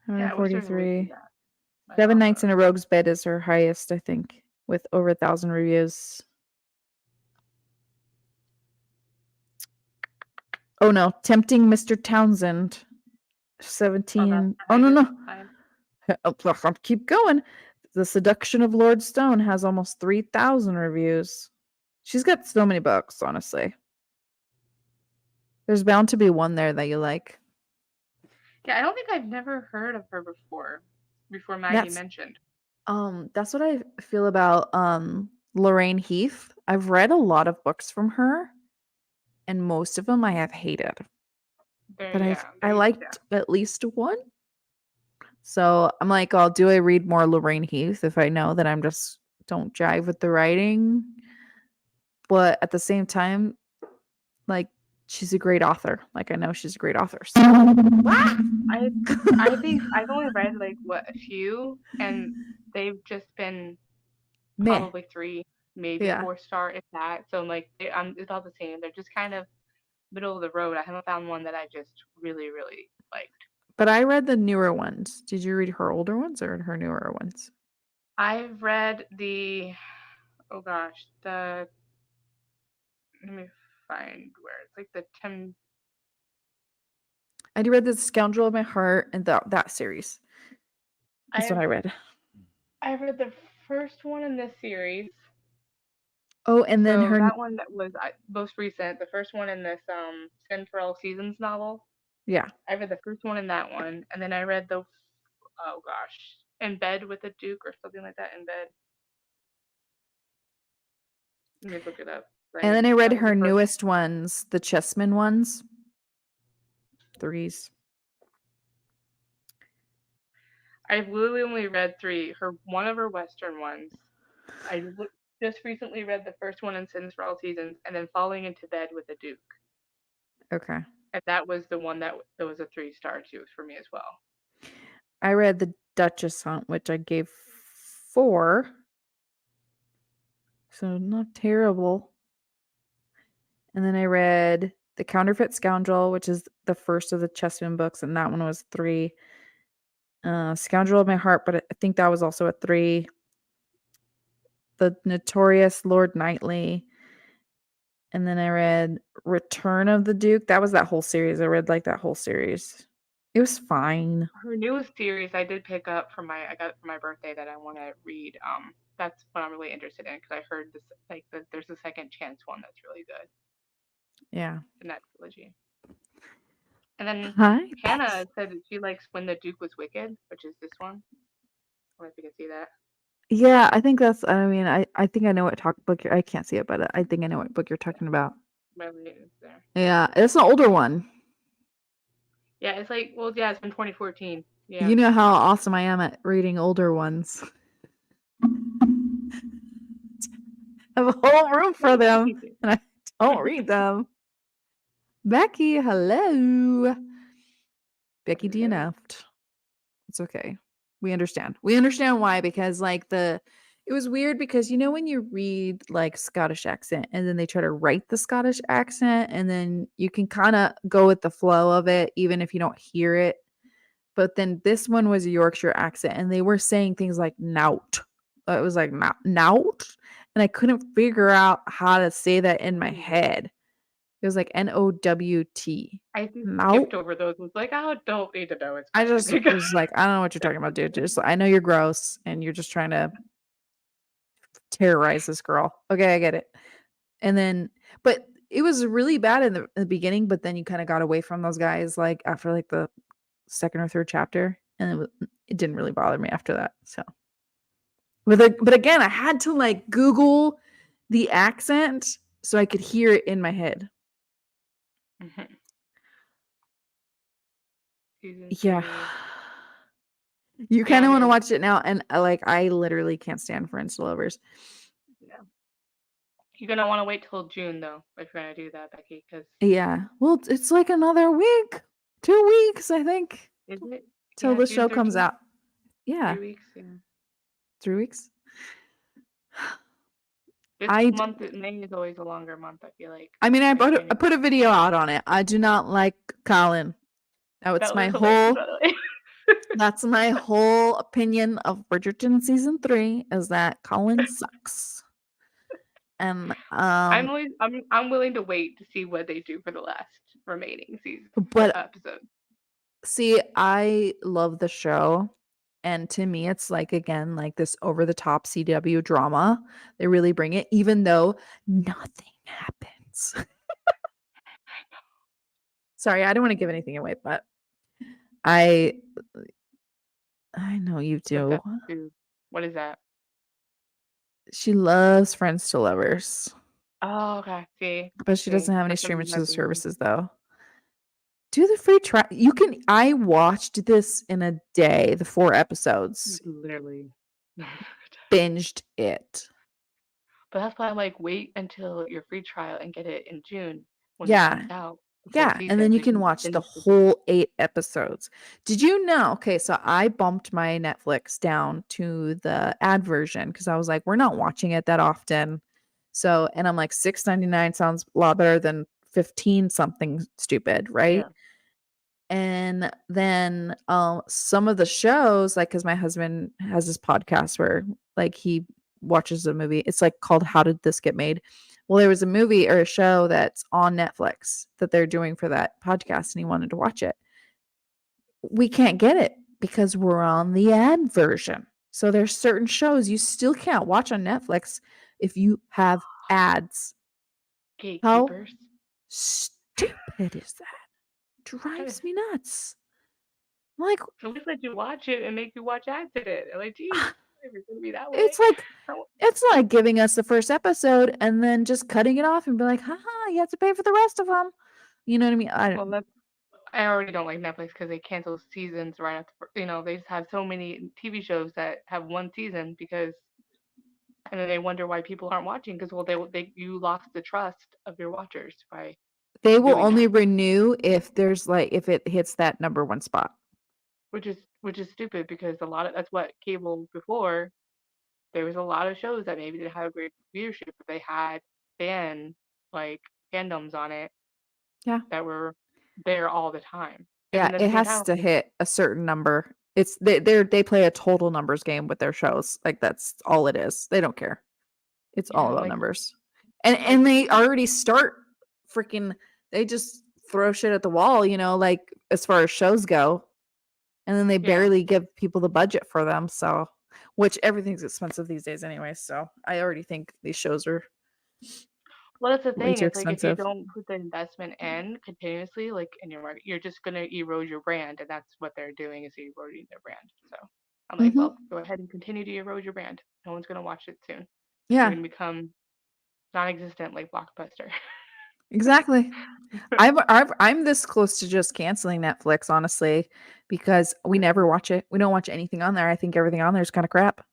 Yeah, I wish there was a way to do 143. that. My 7 Nights in author. a Rogue's Bed is her highest, I think, with over 1,000 reviews. Oh no, Tempting Mr. Townsend. Oh, that's 17. the Oh no, highest. no. I'll keep going. The Seduction of Lord Stone has almost 3,000 reviews. She's got so many books, honestly. There's bound to be one there that you like. Yeah, I don't think I've never heard of her before. Before Maggie That's mentioned. that's what I feel about Lorraine Heath. I've read a lot of books from her, and most of them I have hated. There, But yeah, I they, yeah. liked at least one. So I'm like, oh, do I read more Lorraine Heath if I know that I'm just don't jive with the writing? But at the same time, like she's a great author. Like I know she's a great author. So I I think I've only read like what a few, and they've just been meh. probably three, maybe Yeah. 4 star, if that. So like it's all the same. They're just kind of middle of the road. I haven't found one that I just really really liked. But I read the newer ones. Did you read her older ones or her newer ones? I've read the oh gosh the let me find where it's like the Tim. I read The Scoundrel of My Heart and that series. That's what I've I read. I've read the first one in this series. Oh, and then So her that one that was most recent, the first one in this Sin for All Seasons novel. yeah. I read the first one in that one, and then I read the oh gosh, In Bed with a Duke or something like that. In Bed. Let me look it up. And Like then I read that was the her first. newest ones, the Chessman ones. Threes. I've literally only read three. One of her Western ones, just recently read the first one in Sins for All Seasons, and then Falling into Bed with the Duke, Okay. and that was the one that was a 3 star too for me as well. I read The Duchess Hunt, which I gave 4. So not terrible. And then I read The Counterfeit Scoundrel, which is the first of the Chessman books, and that one was 3. Scoundrel of My Heart, but I think that was also a 3. The Notorious Lord Knightley. And then I read Return of the Duke. That was that whole series. I read like that whole series. It was fine. Her newest series I did pick up I got it for my birthday that I want to read. That's what I'm really interested in because I heard this like that there's a second chance one that's really good Yeah. in that trilogy. And then Hi, Hannah Becky. said that she likes When the Duke Was Wicked, which is this one. I don't know if you can see that. Yeah, I think that's. I mean, I think I know what book. I can't see it, but I think I know what book you're Yeah, talking about. Beverly is there. Yeah, it's an older one. Yeah, it's like well, yeah, it's from 2014. Yeah. You know how awesome I am at reading older ones. I have a whole room for them, and I don't read them. Becky, hello. Becky Hello. DNF'd. It's okay. We understand. We understand why because like it was weird because you know when you read like Scottish accent and then they try to write the Scottish accent and then you can kind of go with the flow of it even if you don't hear it. But then this one was a Yorkshire accent and they were saying things like nout. It was like nout and I couldn't figure out how to say that in my head. It was like NOWT. I just Nout. skipped over those. Was like, oh, don't need to know. It's I fine. just was like, I don't know what you're talking about, dude. Just I know you're gross and you're just trying to terrorize this girl. Okay, I get it. And then, but it was really bad in the beginning, but then you kind of got away from those guys like after like the second or third chapter, and it didn't really bother me after that. So, but again, I had to like Google the accent so I could hear it in my head. Season Yeah. 3. You kind Yeah, of want to man. watch it now, and like I literally can't stand Friends to Lovers. Yeah. You're gonna want to wait till June though if you're gonna do that, Becky. Because Yeah. Well, it's like another week, 2 weeks, I think, is it? till Yeah, the June show comes 13th. out. Yeah, 3 weeks. Yeah. 3 weeks. This I, d- month, May is always a longer month. I feel like I mean, than I January. put a video out on it. I do not like Colin. Now it's That my was hilarious, whole. by the way. That's my whole opinion of Bridgerton season 3 is that Colin sucks. And I'm willing to wait to see what they do for the last remaining season or but episode. see, I love the show. And to me, it's like, again, like this over the top CW drama. They really bring it, even though nothing happens. Sorry, I don't want to give anything away, but I I know you What's do. up, dude? What is that? She loves Friends to Lovers, Oh, okay. See, but she see, doesn't have any that's what streaming you have to do. services though. Do the free trial. You can. I watched this in a day, the 4 episodes, Literally. binged it. But that's why I'm like, wait until your free trial and get it in June when it comes Yeah, out, the full yeah, and season, then so you you can can watch the finish the season. whole 8 episodes. Did you know? Okay, so I bumped my Netflix down to the ad version because I was like, we're not watching it that often. So, and I'm like, 6.99 sounds a lot better than 15 something stupid, right? Yeah. And then some of the shows, like, because my husband has this podcast where like he watches a movie. It's like called How Did This Get Made? Well, there was a movie or a show that's on Netflix that they're doing for that podcast, and he wanted to watch it. We can't get it because we're on the ad version. So there's certain shows you still can't watch on Netflix if you have ads. How Gatekeepers. stupid is that? At Drives me nuts. I'm like, least let you watch it and make you watch ads in it. I'm like, geez, if it's gonna be that way. it's like How- it's like giving us the first episode and then just cutting it off and be like, haha, you have to pay for the rest of them. You know what I mean? Well, that's I already don't like Netflix because they cancel seasons right after. They just have so many TV shows that have one season because and then they wonder why people aren't watching because well they you lost the trust of your watchers by They will doing only that, renew if there's like if it hits that number one spot. which is stupid because a lot of that's what cable before there was a lot of shows that maybe didn't have a great viewership, but they had fan like fandoms on it Yeah. that were there all the time. And Yeah, then at the it same has time, to like, hit a certain number. It's they play a total numbers game with their shows. Like that's all it is. They don't care. It's yeah, all I'm about numbers. like And they already start freaking they just throw shit at the wall, like as far as shows go, and then they yeah. barely give people the budget for them, so which everything's expensive these days anyway, so I already think these shows are Well, that's the way thing. too It's like if you expensive. don't put the investment in continuously, like in your market, you're just gonna erode your brand, and that's what they're doing is eroding their brand. So I'm like, Mhm. well, go ahead and continue to erode your brand. No one's gonna watch it soon. You're Yeah, gonna become non-existent like Blockbuster. exactly. I'm this close to just canceling Netflix, honestly, because we never watch it. We don't watch anything on there. I think everything on there is kind of crap.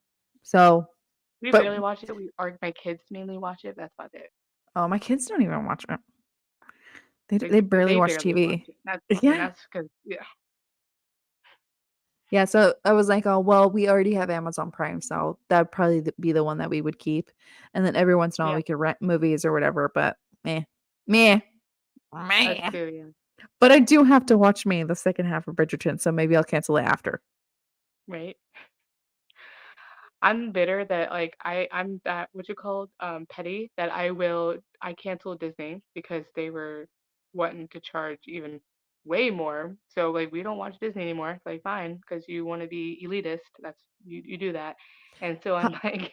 So, We but barely watch it. We are my kids mainly watch it. That's about it. oh, my kids don't even watch it. They They barely they watch barely watch TV. it. That's and Yeah. that's because yeah Yeah, so I was like, "Oh, well, we already have Amazon Prime, so that'd probably be the one that we would keep." And then every once in a while yeah we could rent movies or whatever, but meh. Meh. us Meh. too yeah But I do have to watch me the second half of Bridgerton, so maybe I'll cancel it after. right. I'm bitter that like I'm that what you called petty that I canceled Disney because they were wanting to charge even way more. So like we don't watch Disney anymore. It's like fine because you want to be elitist. That's you do that. And so I'm How like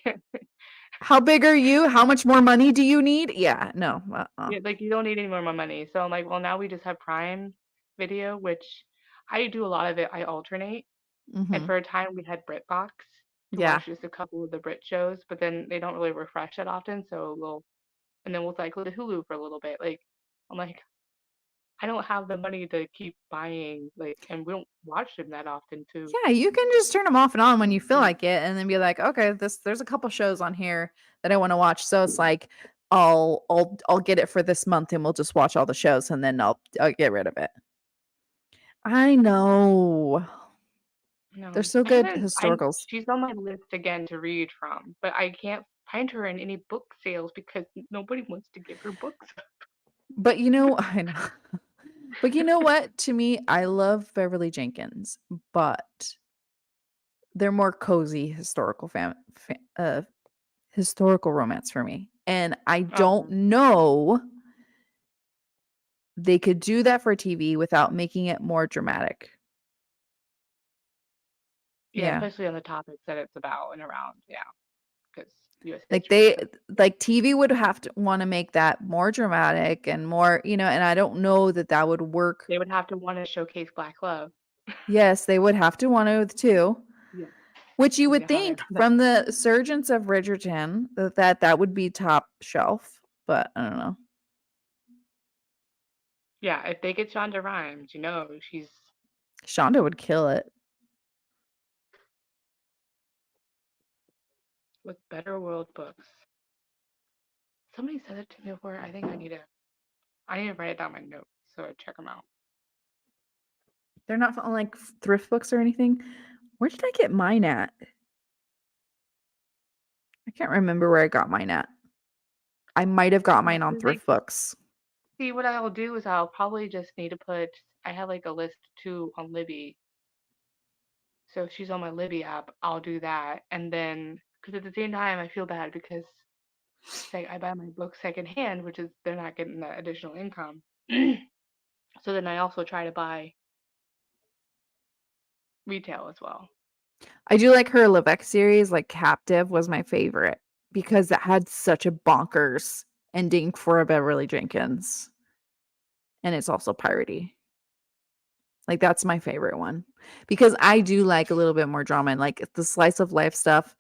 how big are you? How much more money do you need? Yeah, no. yeah, like you don't need any more of my money. So I'm like well now we just have Prime Video, which I do a lot of it. I alternate. And Mhm. for a time, we had BritBox to Yeah. watch just a couple of the Brit shows, but then they don't really refresh that often, so and then we'll cycle to Hulu for a little bit. Like, I'm like, I don't have the money to keep buying, like, and we don't watch them that often too. Yeah, you can just turn them off and on when you feel like it and then be like, "Okay, there's a couple shows on here that I wanna watch." So it's like, I'll get it for this month and we'll just watch all the shows and then I'll get rid of it. I know. They're No, so I good, haven't. historicals. She's on my list again to read from, but I can't find her in any book sales because nobody wants to give her books. But I know. But you know what? To me, I love Beverly Jenkins, but they're more cozy historical romance for me, and I don't Um, know they could do that for TV without making it more dramatic. yeah, Yeah. especially on the topics that it's about and around, yeah, because U.S. Like history. So like TV would have to want to make that more dramatic and more, and I don't know that that would work. they would have to want to showcase Black love. Yes, they would have to want to too, Yeah. which you We would haven't think done that. from the surgence of Bridgerton that would be top shelf, but I don't know. Yeah, if they get Shonda Rhimes, she's Shonda would kill it. with Better World Books. Somebody said it to me before. I think I need to write it down in my notes so I check them out. They're not on like thrift books or anything. Where did I get mine at? I can't remember where I got mine at. I might have got Yeah, mine on 'cause they thrift books. see what I'll do is I'll probably just need to put. I have like a list too on Libby, so if she's on my Libby app, I'll do that, and then because at the same time I feel bad because say I buy my books secondhand, which is they're not getting that additional income. So then I also try to buy retail as well. I do like her Levesque series, like Captive was my favorite because it had such a bonkers ending for a Beverly Jenkins. And it's also piratey. Like that's my favorite one. Because I do like a little bit more drama and like the slice of life stuff,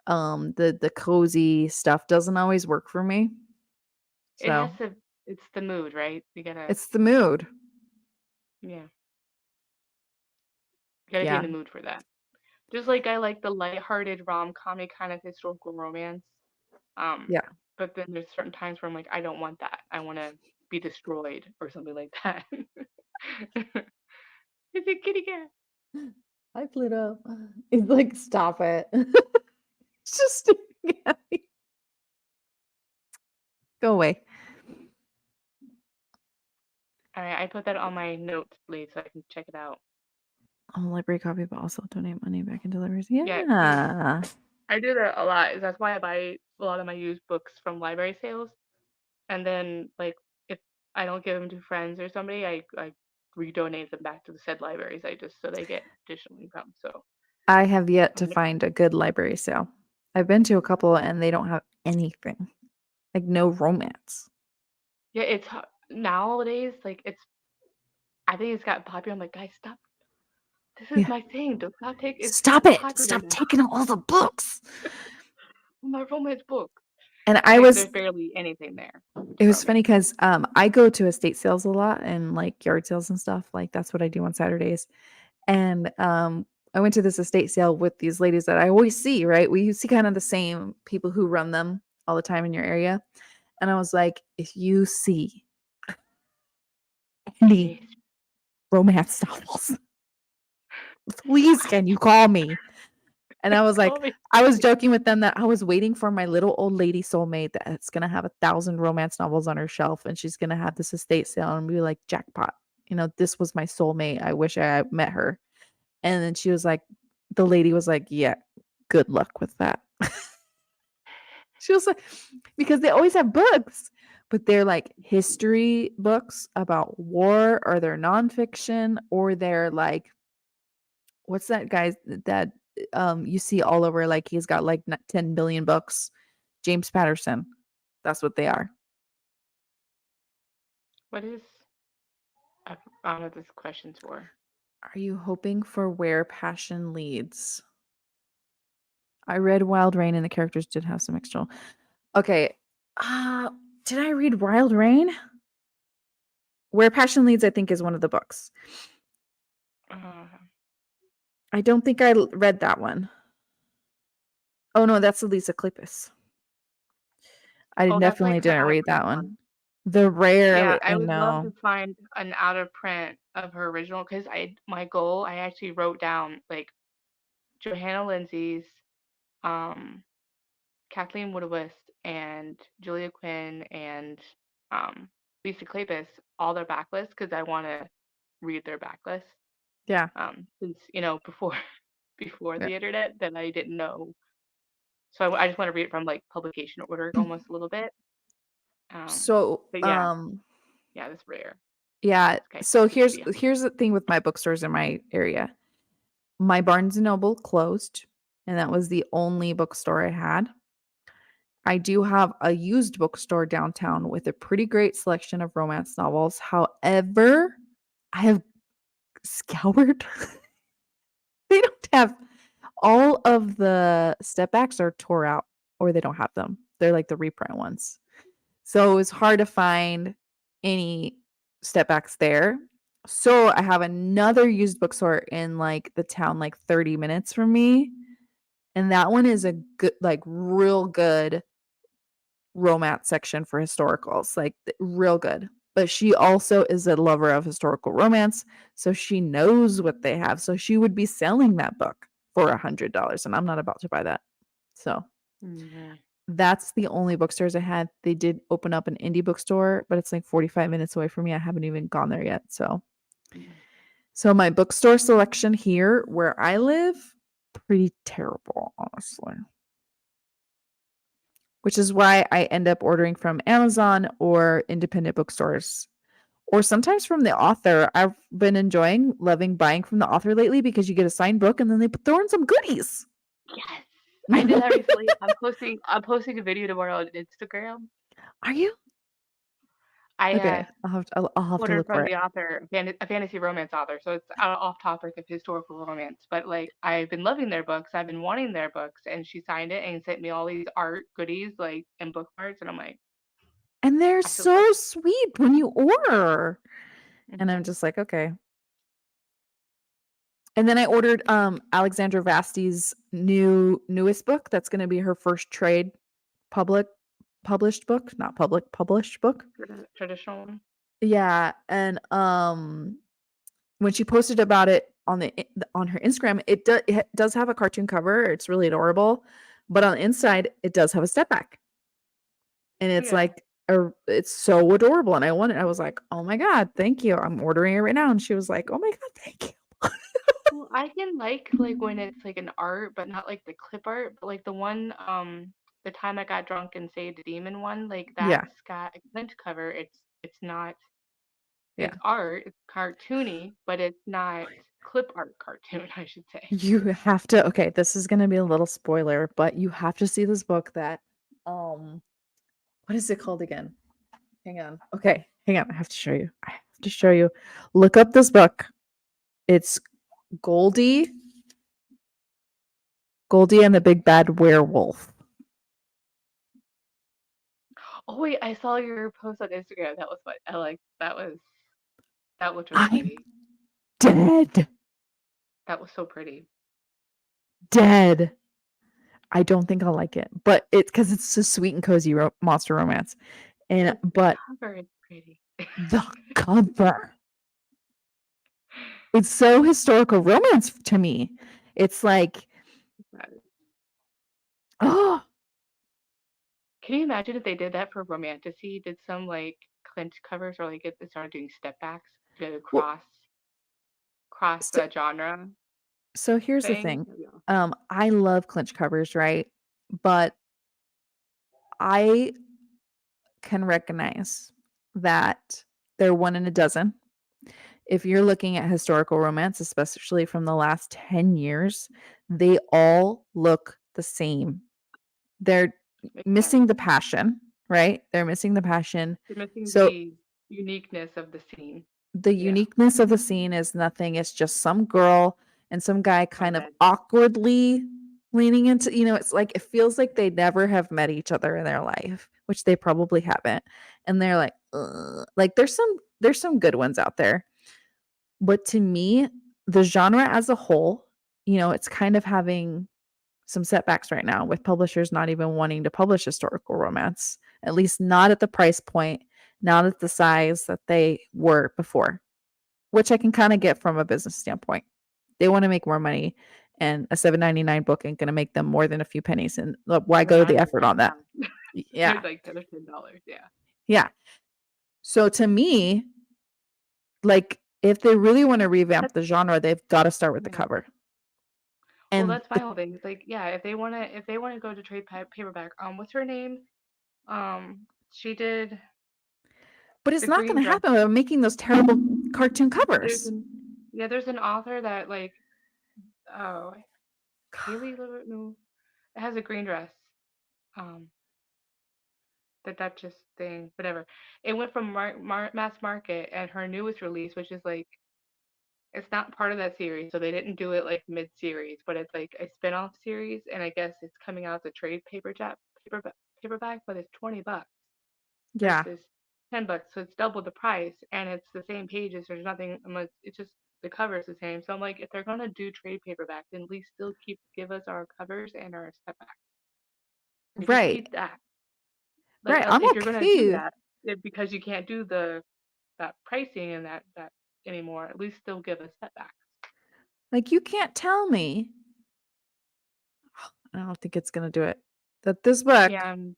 the cozy stuff doesn't always work for me. It has So to. It's the mood, right? it's the mood. Yeah, you gotta be in Yeah. the mood for that. Just like I like the lighthearted rom-com kind of historical romance. Um, Yeah. but then there's certain times where I'm like, I don't want that. I want to be destroyed or something like that. It's a kitty cat. Hi, Pluto. It's like, stop it. It's just staring at me. Go away. All right, I put that on my notes, please, so I can check it out. I'm a library copy, but also donate money back into libraries. Yeah, see, Yeah. I do that a lot. That's why I buy a lot of my used books from library sales, and then like if I don't give them to friends or somebody, I redonate them back to the said libraries. I just so they get additional income. So I have yet to um, find a good library sale. I've been to a couple and they don't have anything. Like no romance. yeah, nowadays like it's. I think it's gotten popular. I'm like, guys, stop. This is Yeah. my thing. Do not take. It's Stop so it. popular Stop now. taking all the books. My romance book. And And like, there's barely anything there. It's it was funny romance. because I go to estate sales a lot and like yard sales and stuff. Like that's what I do on Saturdays. And I went to this estate sale with these ladies that I always see, right? We see kind of the same people who run them all the time in your area. And I was like, if you see any Please, romance novels, please can you call me? And I was call like, me. I was joking with them that I was waiting for my little old lady soulmate that's gonna have 1,000 romance novels on her shelf, and she's gonna have this estate sale and be like, jackpot. You know, this was my soulmate. I wish I met her. And then she was like, the lady was like, yeah, good luck with that. She was like, because they always have books, but they're like history books about war, or they're nonfiction, or they're like, what's that guy that you see all over? Like he's got like 10 billion books. James Patterson. That's what they are. What is? I don't know what this question's for. Are you hoping for where passion leads? I read Wild Rain and the characters did have some extra. Okay. Uh, did I read Wild Rain? Where Passion Leads, I think, is one of the books. Uh, I don't think I read that one. Oh no, that's Elisa Clippus. I oh, that's definitely like her didn't out of read print that one. one. The Yeah, rare, I I would love to know. find an out of print of her original because my goal I actually wrote down like Johanna Lindsay's, um, Kathleen Woodwist, and Julia Quinn and Lisa Kleypas all their backlists because I want to read their backlist. Yeah. Since before before Yeah. the internet, then I didn't know. So I just want to read it from like publication order almost a little bit. So, But yeah, yeah, that's rare. yeah. Okay, So but yeah. here's the thing with my bookstores in my area. My Barnes and Noble closed, and that was the only bookstore I had. I do have a used bookstore downtown with a pretty great selection of romance novels. However, I have scoured. They don't have all of the step backs are tore out, or they don't have them. They're like the reprint ones. So it's hard to find any step backs there. So I have another used bookstore in like the town, like 30 minutes from me. And that one is a good, like real good romance section for historicals, like real good. But she also is a lover of historical romance, so she knows what they have. So she would be selling that book for $100, and I'm not about to buy that. So Hmm. that's the only bookstores I had. They did open up an indie bookstore, but it's like 45 minutes away from me. I haven't even gone there yet. So my bookstore selection here where I live, pretty terrible, honestly. Which is why I end up ordering from Amazon or independent bookstores, or sometimes from the author. I've been loving buying from the author lately because you get a signed book and then they throw in some goodies. Yes, I did that recently. I'm posting a video tomorrow on Instagram. Are you? I Okay, I'll have to ordered look for from it. the author, a fantasy romance author, so it's off topic of historical romance. But like, I've been loving their books. I've been wanting their books, and she signed it and sent me all these art goodies, like and bookmarks, and I'm like, And they're I feel so. so sweet when you order. And I'm Hmm. just like, okay. And then I ordered Alexandra Vasti's newest book. That's going to be her first trade public published book, not public published book. Traditional one. Yeah, and when she posted about it on her Instagram, it does have a cartoon cover. It's really adorable, but on the inside, it does have a step back, and it's Yeah. like it's so adorable. And I wanted, I was like, oh my god, thank you. I'm ordering it right now. And she was like, oh my god, thank you. Well, I can like when it's like an art, but not like the clip art, but like the one the time I got drunk and saved a demon one, like Yeah, that's got a glint cover. It's not yeah. it's art, it's cartoony, but it's not clip art cartoon, I should say. You have to. Okay, this is gonna be a little spoiler, but you have to see this book that what is it called again? Hang on. Okay, hang on. I have to show you. I have to show you. Look up this book. It's Goldie. Goldie and the Big Bad Werewolf. Oh wait, I saw your post on Instagram. That was what I like. That looked really I'm pretty. dead. That was so pretty. Dead. I don't think I'll like it, but it's because it's a sweet and cozy monster romance. And But the but cover is pretty. the cover, it's so historical romance to me. It's like, oh, Can you imagine if they did that for Romantasy? Did some like clinch covers or like if they started doing step backs to well, cross so, the genre so here's the thing? thing. That'd be awesome. I love clinch covers, right? But I can recognize that they're one in a dozen. If you're looking at historical romance, especially from the last 10 years, they all look the same. They're Makes sense. missing the passion, right? They're missing the passion. You're missing So the uniqueness of the scene. the Yeah, uniqueness of the scene is nothing. It's just some girl and some guy on a kind of bed. awkwardly leaning into, it's like it feels like they never have met each other in their life, which they probably haven't. And they're like, ugh. Like there's some good ones out there. But to me, the genre as a whole, it's kind of having some setbacks right now with publishers not even wanting to publish historical romance, at least not at the price point, not at the size that they were before, which I can kind of get from a business standpoint. They want to make more money, and a $7.99 book ain't going to make them more than a few pennies. And look, why go to the effort on that? There's Yeah. like $10 or $10. Yeah. Yeah. So to me, like, if they really want to revamp That's, the genre, they've got to start with the yeah. cover. Well, And that's my whole thing. It's like, yeah, if they wanna go to paperback, what's her name? She did but it's the not Green going to Dress. happen by making those terrible cartoon There's covers. an yeah, there's an author that like oh Haley no, it has a green dress. Um, the Duchess thing, whatever. It went from mass market, and her newest release, which is like it's not part of that series, so they didn't do it like mid-series, but it's like a spin-off series, and I guess it's coming out as a trade paperback, but it's $20 Yeah. versus $10, so it's double the price, and it's the same pages. There's nothing unless it's just the cover is the same. So I'm like, if they're gonna do trade paperback, then at least still give us our covers and our stepbacks. Like just Right. keep that. Like Right. I'm if you're gonna do okay. that, because you can't do that pricing and that anymore, at least still give us stepbacks. Like, you can't tell me, I don't think it's going to do it, that this book, And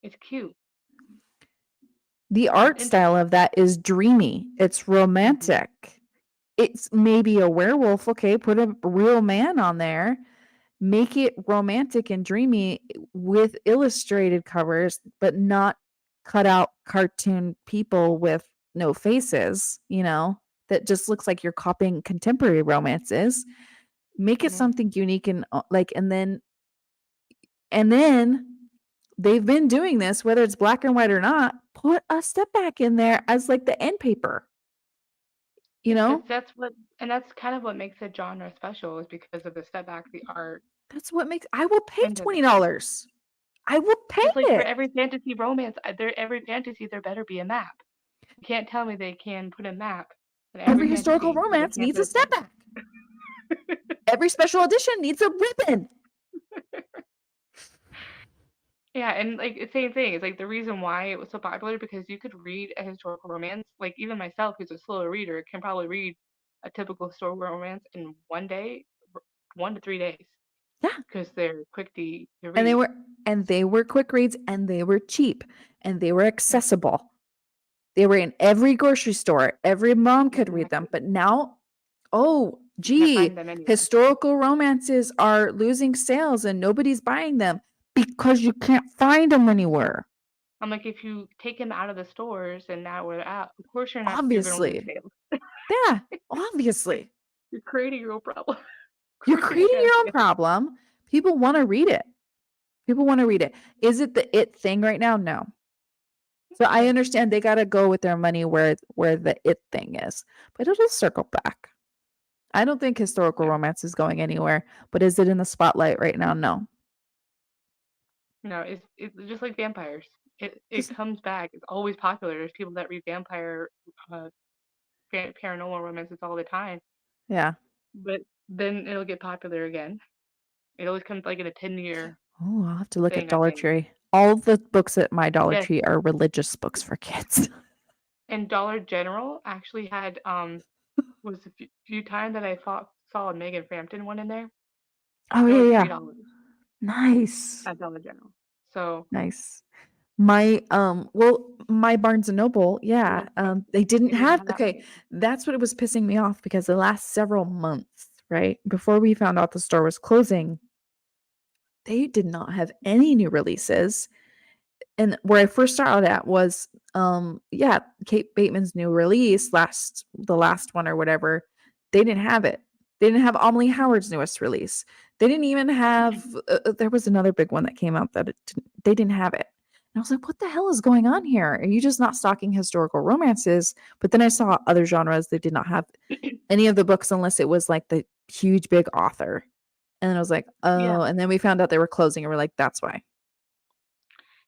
it's cute. the I'm art into style that. of that is dreamy. It's Hmm. romantic. It's maybe a werewolf. Okay. Put a real man on there. Make it romantic and dreamy with illustrated covers, but not cut out cartoon people with no faces, that just looks like you're copying contemporary romances. Make it Hmm. something unique and like, and then they've been doing this, whether it's black and white or not, put a step back in there as like the end paper, you Because know? that's kind of what makes a genre special is because of the stepback, the art, That's what makes I will pay and $20. I will pay just like for it. every fantasy romance, every fantasy there better be a map. You can't tell me they can put a map in every Every historical fantasy, but they romance can't needs put a a step step. back. Every special edition needs a ribbon. Yeah, and like it's same thing. It's like the reason why it was so popular because you could read a historical romance. Like even myself, who's a slower reader, can probably read a typical historical romance in one day, 1 to 3 days, Yeah. because they're quick to And they read. were and they were quick reads and they were cheap and they were Yeah, accessible. They were in every grocery store. Every mom could read them. exactly. But now, oh, You can't gee, find them anywhere. historical romances are losing sales and nobody's buying them because you can't find them anywhere. I'm like, if you take them out of the stores and now where they're at, of course you're gonna lose Obviously. sales. Yeah, obviously. You're creating your own problem. Of You're course you're creating gonna your own get problem. People want to read it. People want to read it. Is it the it thing right now? No. So I no, understand they got to go with their money where the it thing is, but it'll circle back. I don't think historical yeah, romance is going anywhere, but is it in the spotlight right now? No. no. It's just like vampires. It Just comes back. It's always popular. There's people that read vampire, uh, paranormal romances all the time, yeah. but then it'll get popular again. It always comes like in a 10-year Oh, I'll have to look at thing, I Dollar think. Tree. All the books at my Dollar Yes, Tree are religious books for kids. and Dollar General actually had was a few times that I saw a Megan Frampton one in there. Oh It yeah, was yeah. $3 Nice. at Dollar General. So Nice. My well, my Barnes and Noble, yeah, they didn't they didn't have have that okay, many. that's what it was pissing me off because the last several months, right, before we found out the store was closing, they did not have any new releases. And where I first started at was, yeah, Kate Bateman's new release, the last one or whatever, they didn't have it. They didn't have Amelie Howard's newest release. They didn't even have there was another big one that came out that they didn't have it. And I was like, what the hell is going on here? Are you just not stocking historical romances? But then I saw other genres that did not have any of the books unless it was like the huge big author. And then I was like, Yeah. oh, and then we found out they were closing and we're like, that's why.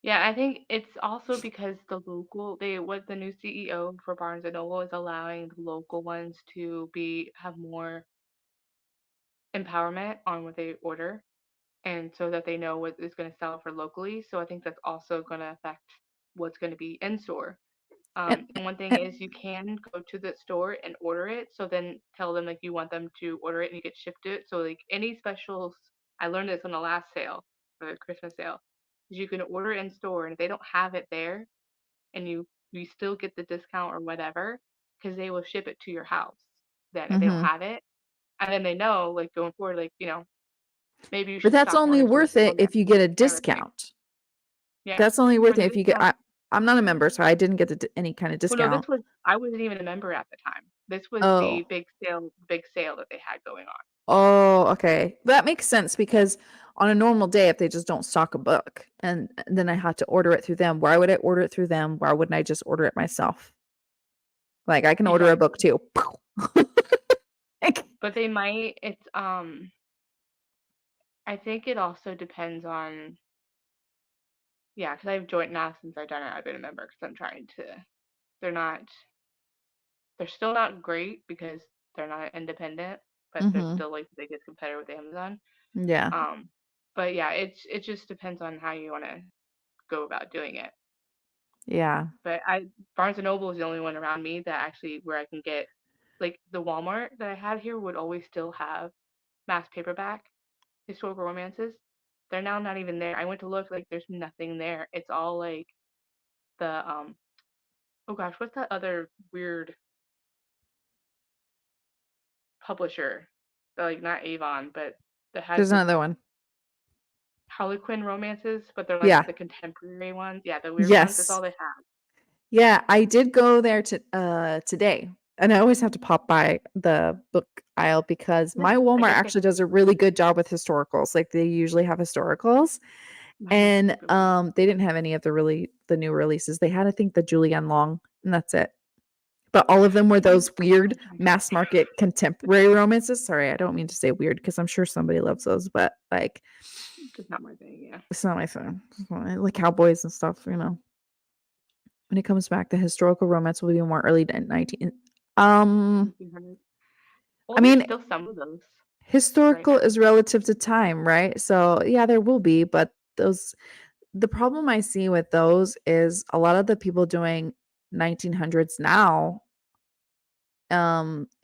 Yeah, I think it's also because what the new CEO for Barnes and Noble is allowing the local ones to be have more empowerment on what they order, and so that they know what is going to sell for locally. So I think that's also going to affect what's going to be in store. And, And one thing and is you can go to the store and order it. So then tell them like you want them to order it and you get shipped it. So like any specials, I learned this on the last sale, for the Christmas sale, is you can order it in store and if they don't have it there and you still get the discount or whatever, because they will ship it to your house. Then if they don't mhm. have it, and then they know like going forward, like maybe you But should that's stock more only worth historical it if you romances, get a kind of a thing. discount. Yeah, That's only for worth the it if you get discount. I'm not a member, so I didn't get any kind of Well, no, discount. I wasn't even a member at the time. This was the Oh. big sale that they had going on. Oh, okay. That makes sense because on a normal day, if they just don't stock a book and then I had to order it through them, why would I order it through them? Why wouldn't I just order it myself? Like I can order a book Exactly. too. Like, But they might, I think it also depends on, yeah, because I've joined now since I've done it. I've been a member because I'm trying to, they're not, they're still not great because they're not independent, but they're mhm. still like the biggest competitor with Amazon. Yeah. Um, but yeah, it just depends on how you want to go about doing it. Yeah. But Barnes and Noble is the only one around me that actually where I can get like the Walmart that I had here would always still have mass paperback historical romances. They're now not even there. I went to look, like there's nothing there. It's all like the oh gosh, what's that other weird publisher? Like not Avon, but that has There's the another one. Harlequin romances, but they're like Yeah. the contemporary ones. Yeah, the weird ones. That's Yes. all they have. Yeah, I did go there to today. And I always have to pop by the book aisle because Yeah, my I Walmart just get actually does a really good job with historicals. Like they usually have historicals. mine is And stupid one. they didn't have any of the new releases. They had I think the Julianne Long and that's it. But all of them were those I'm weird trying to mass market contemporary romances. Sorry, I don't mean to say weird because I'm sure somebody loves those, but like just not my thing. Yeah, it's not my thing. Like cowboys and stuff, you know. When it comes back, the historical romance will be more early 19 um 1900s. I Well, there's mean still some of those. right Historical now. is relative to time, right? So, yeah, there will be, but those the problem I see with those is a lot of the people doing 1900s now,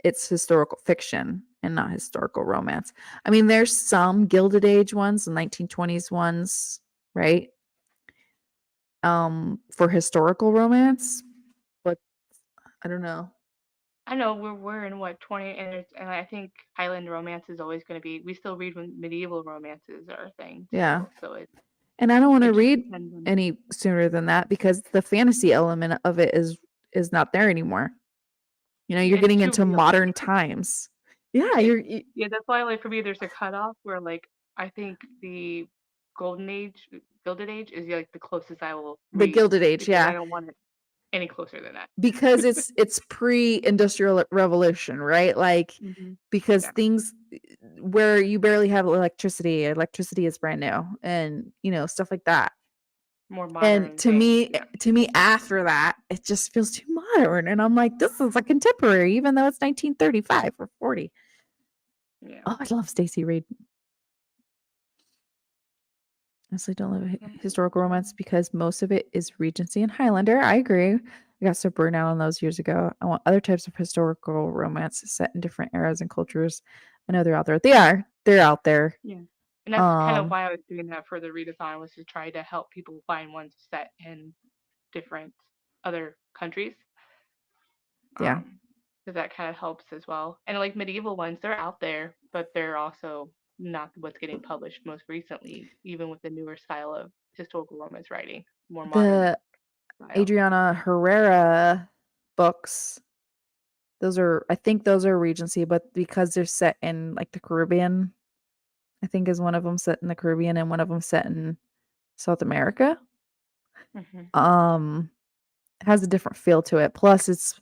it's historical fiction and not historical romance. I mean, there's some Gilded Age ones, the 1920s ones, right? For historical romance, but I don't know. I know we're in what 20, and I think Highland romance is always going to be. We still read when medieval romances are a thing Yeah. still, so And I don't want to it just read depends on. any sooner than that because the fantasy element of it is not there anymore. You know, you're It's getting too into real. modern times. Yeah, It, you're yeah, that's why like for me there's a cutoff where like I think the golden age, gilded age is like the closest I will the read Gilded Age, because I yeah. don't want it any closer than that. Because it's pre-industrial revolution, right? Like Hmm. because Yeah, things where you barely have electricity is brand new and, stuff like that. more And modern things. Yeah, to me after that, it just feels too modern and I'm like this is a contemporary even though it's 1935 or 40. yeah. Oh, I love Stacey Reid. Honestly, don't love historical romance because most of it is Regency and Highlander. I agree. I got so burned out on those years ago. I want other types of historical romance set in different eras and cultures. I know they're out there. They are. They're out there. Yeah. And that's kind of Um, why I was doing that for the readathon was to try to help people find ones set in different other countries. yeah. Um, because that kind of helps as well. And like medieval ones, they're out there, but they're also not what's getting published most recently, even with the newer style of historical romance writing, more modern The style. Adriana Herrera books, I think those are Regency, but because they're set in like the Caribbean, I think is one of them set in the Caribbean and one of them set in South America. Hmm. Um, has a different feel to it. Plus, it's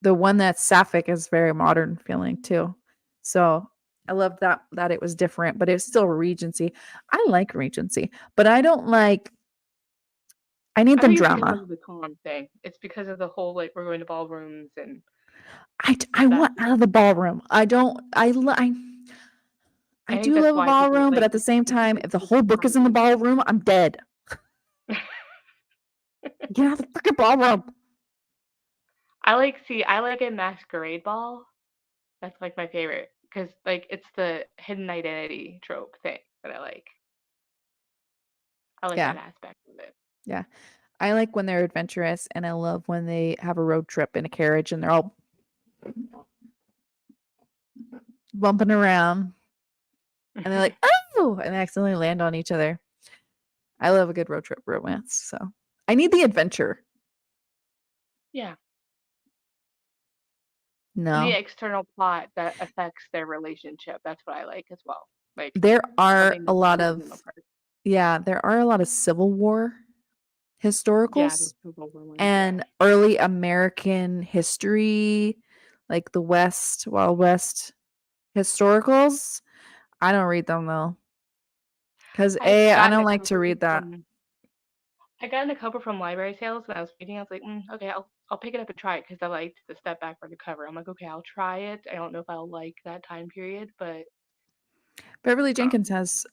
the one that's sapphic is very modern feeling too. So I love that it was different, but it's still Regency. I like Regency, but I don't like. I need I them think it's because drama. of the calm thing. It's because of the whole like we're going to ballrooms and I that. want out of the ballroom. I don't. I I think do that's love a why people ballroom, but like at the same time, if the the whole book is in the drama. ballroom, I'm dead. Get out of the freaking ballroom. I like a masquerade ball. That's like my favorite because like it's the hidden identity trope thing that I like. I like Yeah, that aspect of it. yeah. I like when they're adventurous, and I love when they have a road trip in a carriage and they're all bumping around and they're like, "Oh!" and they accidentally land on each other. I love a good road trip romance, so I need the adventure. Yeah, and the No. external plot that affects their relationship. That's what I like as well. Like There are something a that lot pulls of them apart. there are a lot of Civil War Yeah, those historicals over ones. Yeah. and early American history, like the West, Wild West historicals. I don't read them though, because I've A, I gotten don't a like to couple read that. from I got in a couple from library sales when I was reading. I was like, okay, I'll pick it up and try it because I liked the step back for the cover. I'm like, okay, I'll try it. I don't know if I'll like that time period, but Beverly Jenkins um, has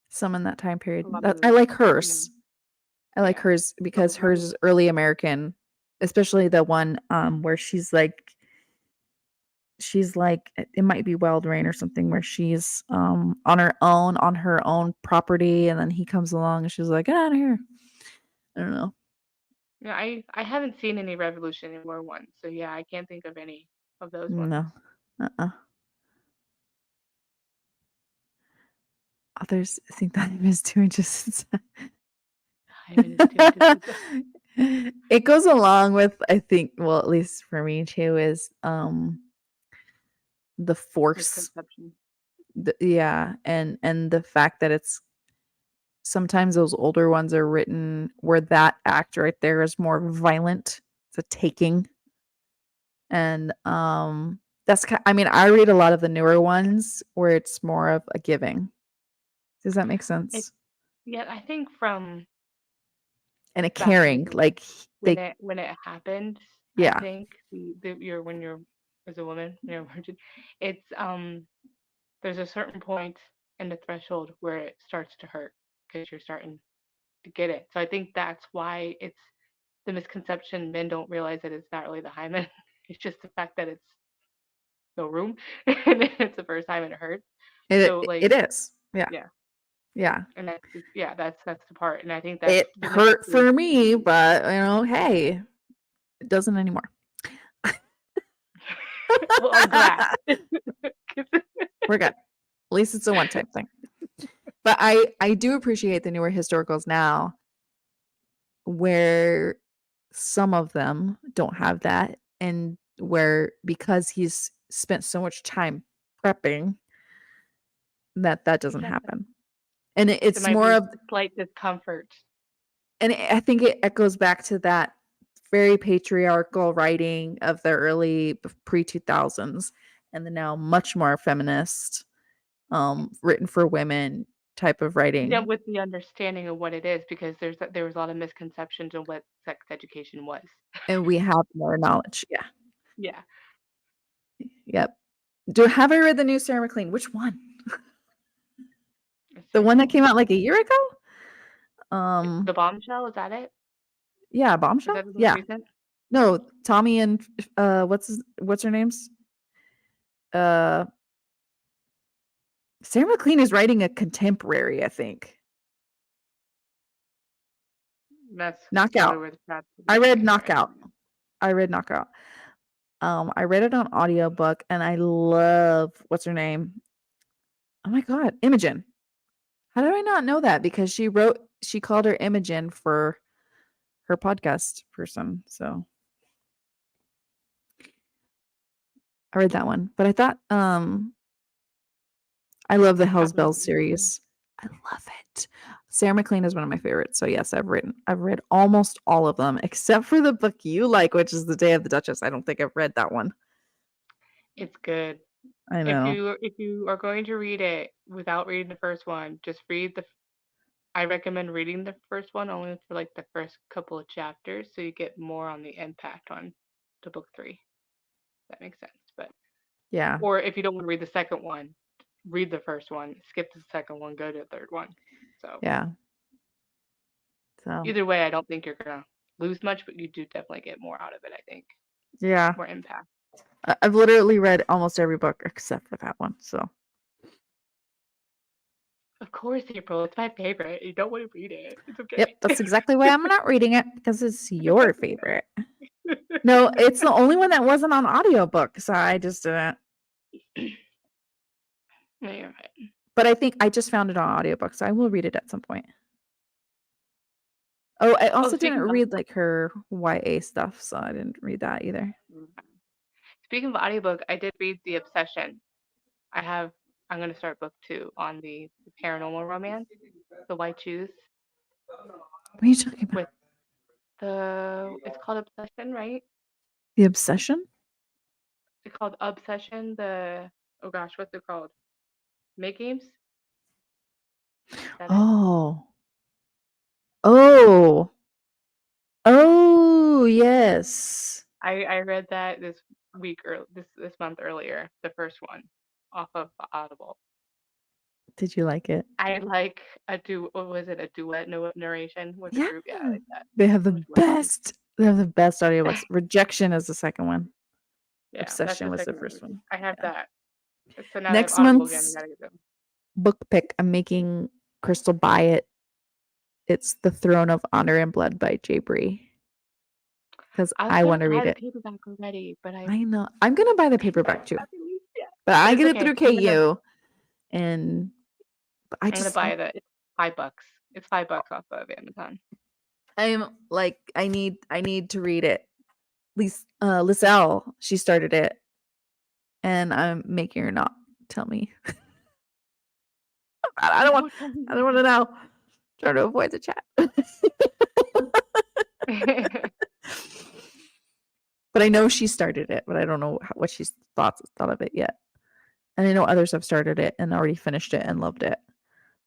some in that time period. a lot That of I like yeah, hers. I like yeah, hers some because of hers them. is early American, especially the one where she's like it might be Wild Rain or something where she's on her own property and then he comes along and she's like, "Get out of here." I don't know. Yeah, I haven't seen any Revolutionary War ones, so yeah, I can't think of any of those ones. No. Uh-uh. Authors think that name is too just Time and it's too interesting. it goes along with I think well at least for me too is the force Misconception. yeah and the fact that it's sometimes those older ones are written where that act right there is more violent. It's a taking. And I mean, I read a lot of the newer ones where it's more of a giving. Does that make It sense? yeah, I think from And a back in the caring, day like they when it happened, I yeah. think the you're when you're as a woman, you're a virgin. It's there's a certain point in the threshold where it starts to hurt because you're starting to get it. So I think that's why it's the misconception. Men don't realize that it's not really the hymen. It's just the fact that it's no room, and then it's the first time and it hurts. So It like, is. Yeah. yeah, Yeah. and that's the part, and I think that's It the hurt misconception. for me, but hey, it doesn't anymore. Well, I'm glad. We're good. At least it's a one-time thing. But I do appreciate the newer historicals now where some of them don't have that, and where because he's spent so much time prepping that doesn't Exactly. happen. And There it's might more be of, slight discomfort. and I think it echoes back to that very patriarchal writing of the early pre-2000s, and the now much more feminist, written for women type of Yeah, writing. with the understanding of what it is, because there was a lot of misconceptions on what sex education was. And we have more knowledge. Yeah. Yeah. Yep. Have I read the new Sarah McLean? Which one? The Sarah one that came McLean. out like a year ago? The Bombshell, is that it? Yeah, Is Bombshell? that the most Yeah. recent? No, Tommy and what's her name's? Uh Sarah McLean is writing a contemporary, I think. That's probably Knockout. where the chat's I read going right Knockout. now. I read Knockout. I read it on audiobook, and I love what's her name? Oh my god, Imogen. How did I not know that? Because she called her Imogen for her podcast person. So I read that one. But I thought I love the I Hell's haven't Bells read that one. series. I love it. Sarah McLean is one of my favorites. So yes, I've read almost all of them except for the book you like, which is The Day of the Duchess. I don't think I've read that one. It's good. I know. If you are going to read it without reading the first one, just read the. I recommend reading the first one only for like the first couple of chapters, so you get more on the impact on the book three. That makes sense. But Yeah. or if you don't want to read the second one, read the first one, skip the second one, go to the third one. So Yeah. So either way, I don't think you're gonna lose much, but you do definitely get more out of it. I think yeah. more impact. I've literally read almost every book except for that one. So Of course, April. It's my favorite. You don't want to read it. It's yep, okay. that's exactly why I'm not reading it, because it's your favorite. No, it's the only one that wasn't on audiobook, so I just didn't. No, you're right. But I think I just found it on audiobook, so I will read it at some point. Oh, I Oh, also didn't read like her YA stuff, so I didn't read that either. speaking of audiobook, I did read The Obsession. I have. I'm gonna start book 2 on the paranormal romance, The White Choose, What are you talking about? with the. It's called Obsession, right? The Obsession? It's called Obsession. The oh gosh, what's it called? Make games. Is that it? Oh. Oh. Oh, yes. I read that this week or this month earlier. The first one off of Audible. Did you like it? I like a what was it, a duet narration with a Yeah. group? Yeah, I like that. They have So the much more fun. best. They have the best audiobooks. Rejection is the second one. Yeah, that's Obsession the was the second first one. one. I have Yeah. that. So now that I have Next Audible again, I month's gotta get them. book pick, I'm making Crystal buy it. It's The Throne of Honor and Blood by Jay Bree, because I was I gonna want to buy read the it. paperback already, but I know. I'm gonna buy the paperback too, not released yet. but But I it's get it okay. through KU, and but I'm gonna buy the. It's $5. It's $5 off of Amazon. I'm like I need to read it. Liselle, she started it, and I'm making her not tell me. I don't want Don't tell I don't want to know. Trying to avoid the chat. me. But I know she started it, but I don't know what she's thought of it yet. And I know others have started it and already finished it and loved it.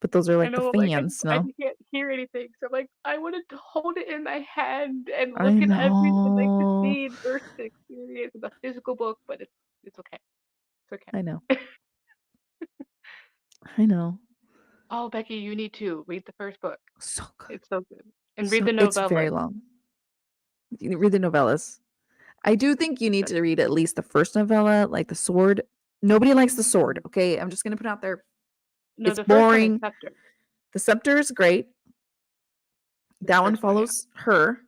But those are I like the know, like fans, I no? can't hear anything, so like I wanted to hold it in my hand and I look at everything, like to know. see and first experience the physical book, but it's It's okay. It's okay. I know. I know. Oh, Becky, you need to read the first book. So good. It's so good. And read So the it's very novellas. long. You read the novellas. I do think you need to read at least the first novella, like The Sword. Nobody likes The Sword, okay? I'm just gonna put out there. No, It's the first one is boring. Scepter. The Scepter is great. The That one first one, yeah. follows her.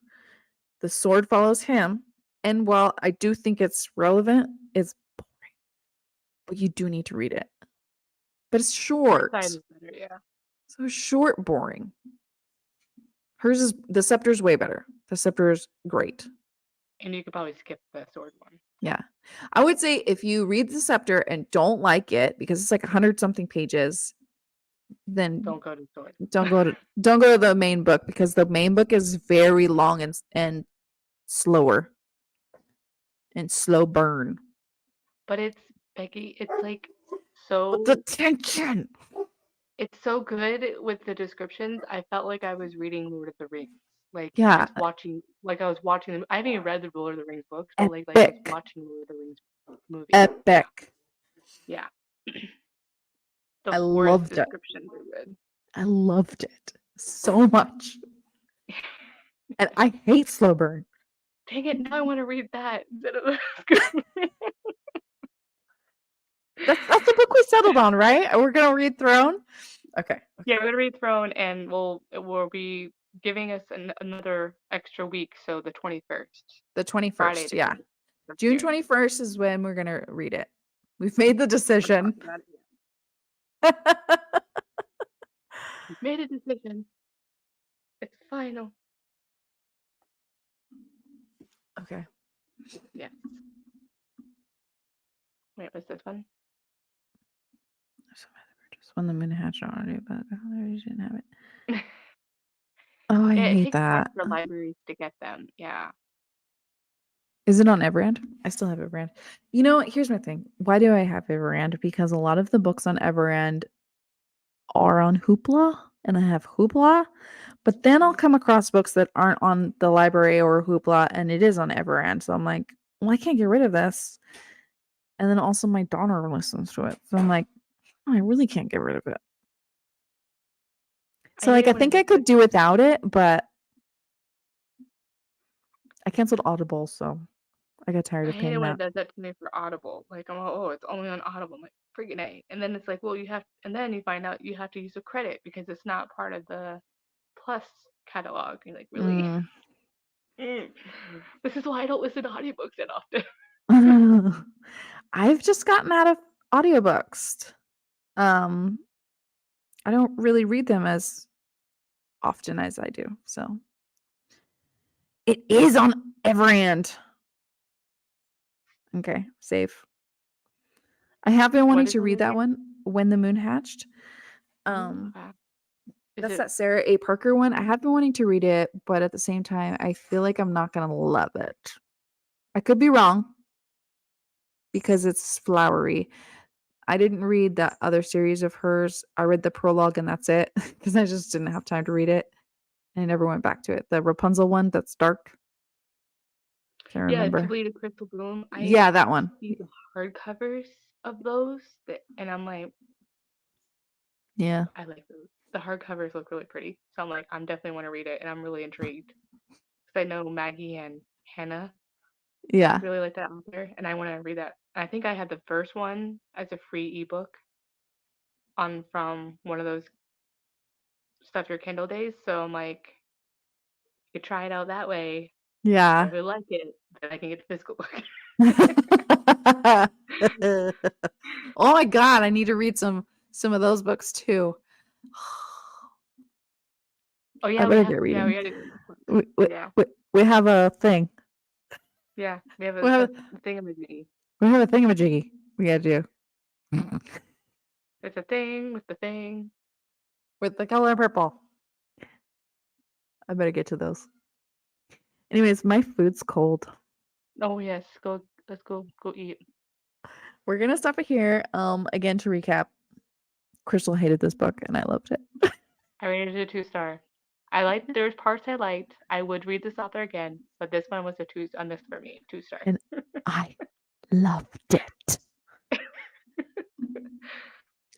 The Sword follows him. And while I do think it's relevant, it's boring. But you do need to read it. But it's First short. side is better, yeah. So short, boring. Hers is the Scepter is way better. The Scepter is great. And you could probably skip the sword one. Yeah. I would say if you read the Scepter and don't like it because it's like 100 something pages, then Don't go to sword. don't go to the main book because the main book is very long and slower and slow burn. But it's Becky, it's like But the so tension. it's so good with the descriptions. I felt like I was reading Lord of the Rings. Like Yeah, just watching like I was watching them. I haven't even read the Lord of the Rings books, but like I was epic. watching Lord of the Rings movie. Yeah. Epic. Yeah. I The forest loved it. descriptions are good. I loved it so much. And I hate slow burn. Dang it, now I want to read that instead of That's the book we settled on, right? We're gonna read Throne. Okay. Yeah, we're gonna read Throne, and we'll be giving us another extra week, so the 21st, The Friday 21st. the Yeah. 21st of June June. 21st is when we're gonna read it. We've made the We're decision. talking about it. We've made a decision. It's final. Okay. Yes. Wait, what's this one? Just when the moon hatched on it, but I didn't have it. Oh, I Yeah, it hate takes time that. for libraries to get them. Yeah. Is it on Everand? I still have Everand. You know, here's my thing. Why do I have Everand? Because a lot of the books on Everand are on Hoopla, and I have Hoopla. But then I'll come across books that aren't on the library or Hoopla, and it is on Everand. So I'm like, well, I can't get rid of this. And then also my daughter listens to it. So I'm like, oh, I really can't get rid of it. I So hate like it I when it think I does could this. do without it, but I canceled Audible, so I got tired I of hate it paying when it that. does that to me for Audible. Like I'm like, oh, it's only on Audible. I'm like, freaking A. And then it's like, well, and then you find out you have to use a credit because it's not part of the Plus catalog. You're like, really? Mm. This is why I don't listen to audiobooks that often. I've just gotten out of audiobooks. Um, I don't really read them as often as I do. So it is on Everand. Okay, save. I have been wanting What is to the read name that again? one, When the Moon Hatched. Ooh, is That's it? that Sarah A. Parker one. I have been wanting to read it, but at the same time, I feel like I'm not gonna love it. I could be wrong because it's flowery. I didn't read that other series of hers. I read the prologue and that's it because I just didn't have time to read it. And I never went back to it. The Rapunzel one that's dark. Can't Yeah, To remember. Bleed a Crystal Bloom. I Yeah, that one. see the hardcovers of those, and I'm like, Yeah. I like those. The hardcovers look really pretty, so I'm like, I'm definitely want to read it, and I'm really intrigued because I know Maggie and Hannah Yeah. really like that author, and I want to read that. I think I had the first one as a free ebook on from one of those Stuff Your Kindle days, so I'm like, you could try it out that way. If I Yeah. really like it, then I can get the physical book. Oh my god, I need to read some of those books too. Oh I yeah, better get we reading. gotta do this one. We, we, Yeah, we have a thing. yeah, we have We have a thingamajiggy. we have a thingamajiggy we gotta do. It's a thing with the thing. With the color purple. I better get to those. Anyways, my food's cold. Oh yes, let's go eat. We're gonna stop it here. Again to recap, Crystal hated this book and I loved it. I rated it a 2 star. There's parts I liked. I would read this author again, but this one was a two on this for me, 2 star. And I Loved it.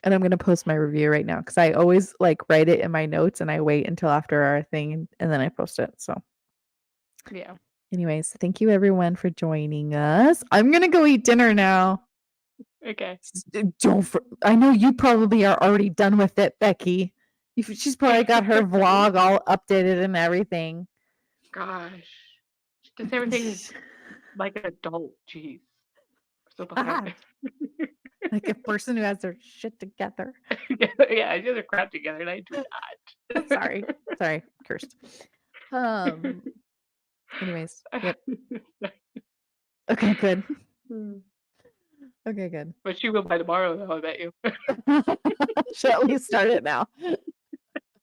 And I'm gonna post my review right now because I always like write it in my notes and I wait until after our thing and then I post it. So, Yeah. anyways, thank you everyone for joining us. I'm gonna go eat dinner now. Okay. I know you probably are already done with it, Becky. She's probably got her vlog all updated and everything. Gosh. Just everything like an adult. Jeez. So behind. Like a person who has their shit together. Yeah, I just crap together and I do not. Sorry, cursed. Anyways, yep. Okay, good. Okay, good. But she will by tomorrow, though, I bet you. Should at least start it now.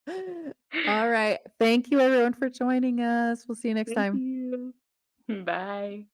All right. Thank you everyone for joining us. We'll see you next Thank time. you. Bye.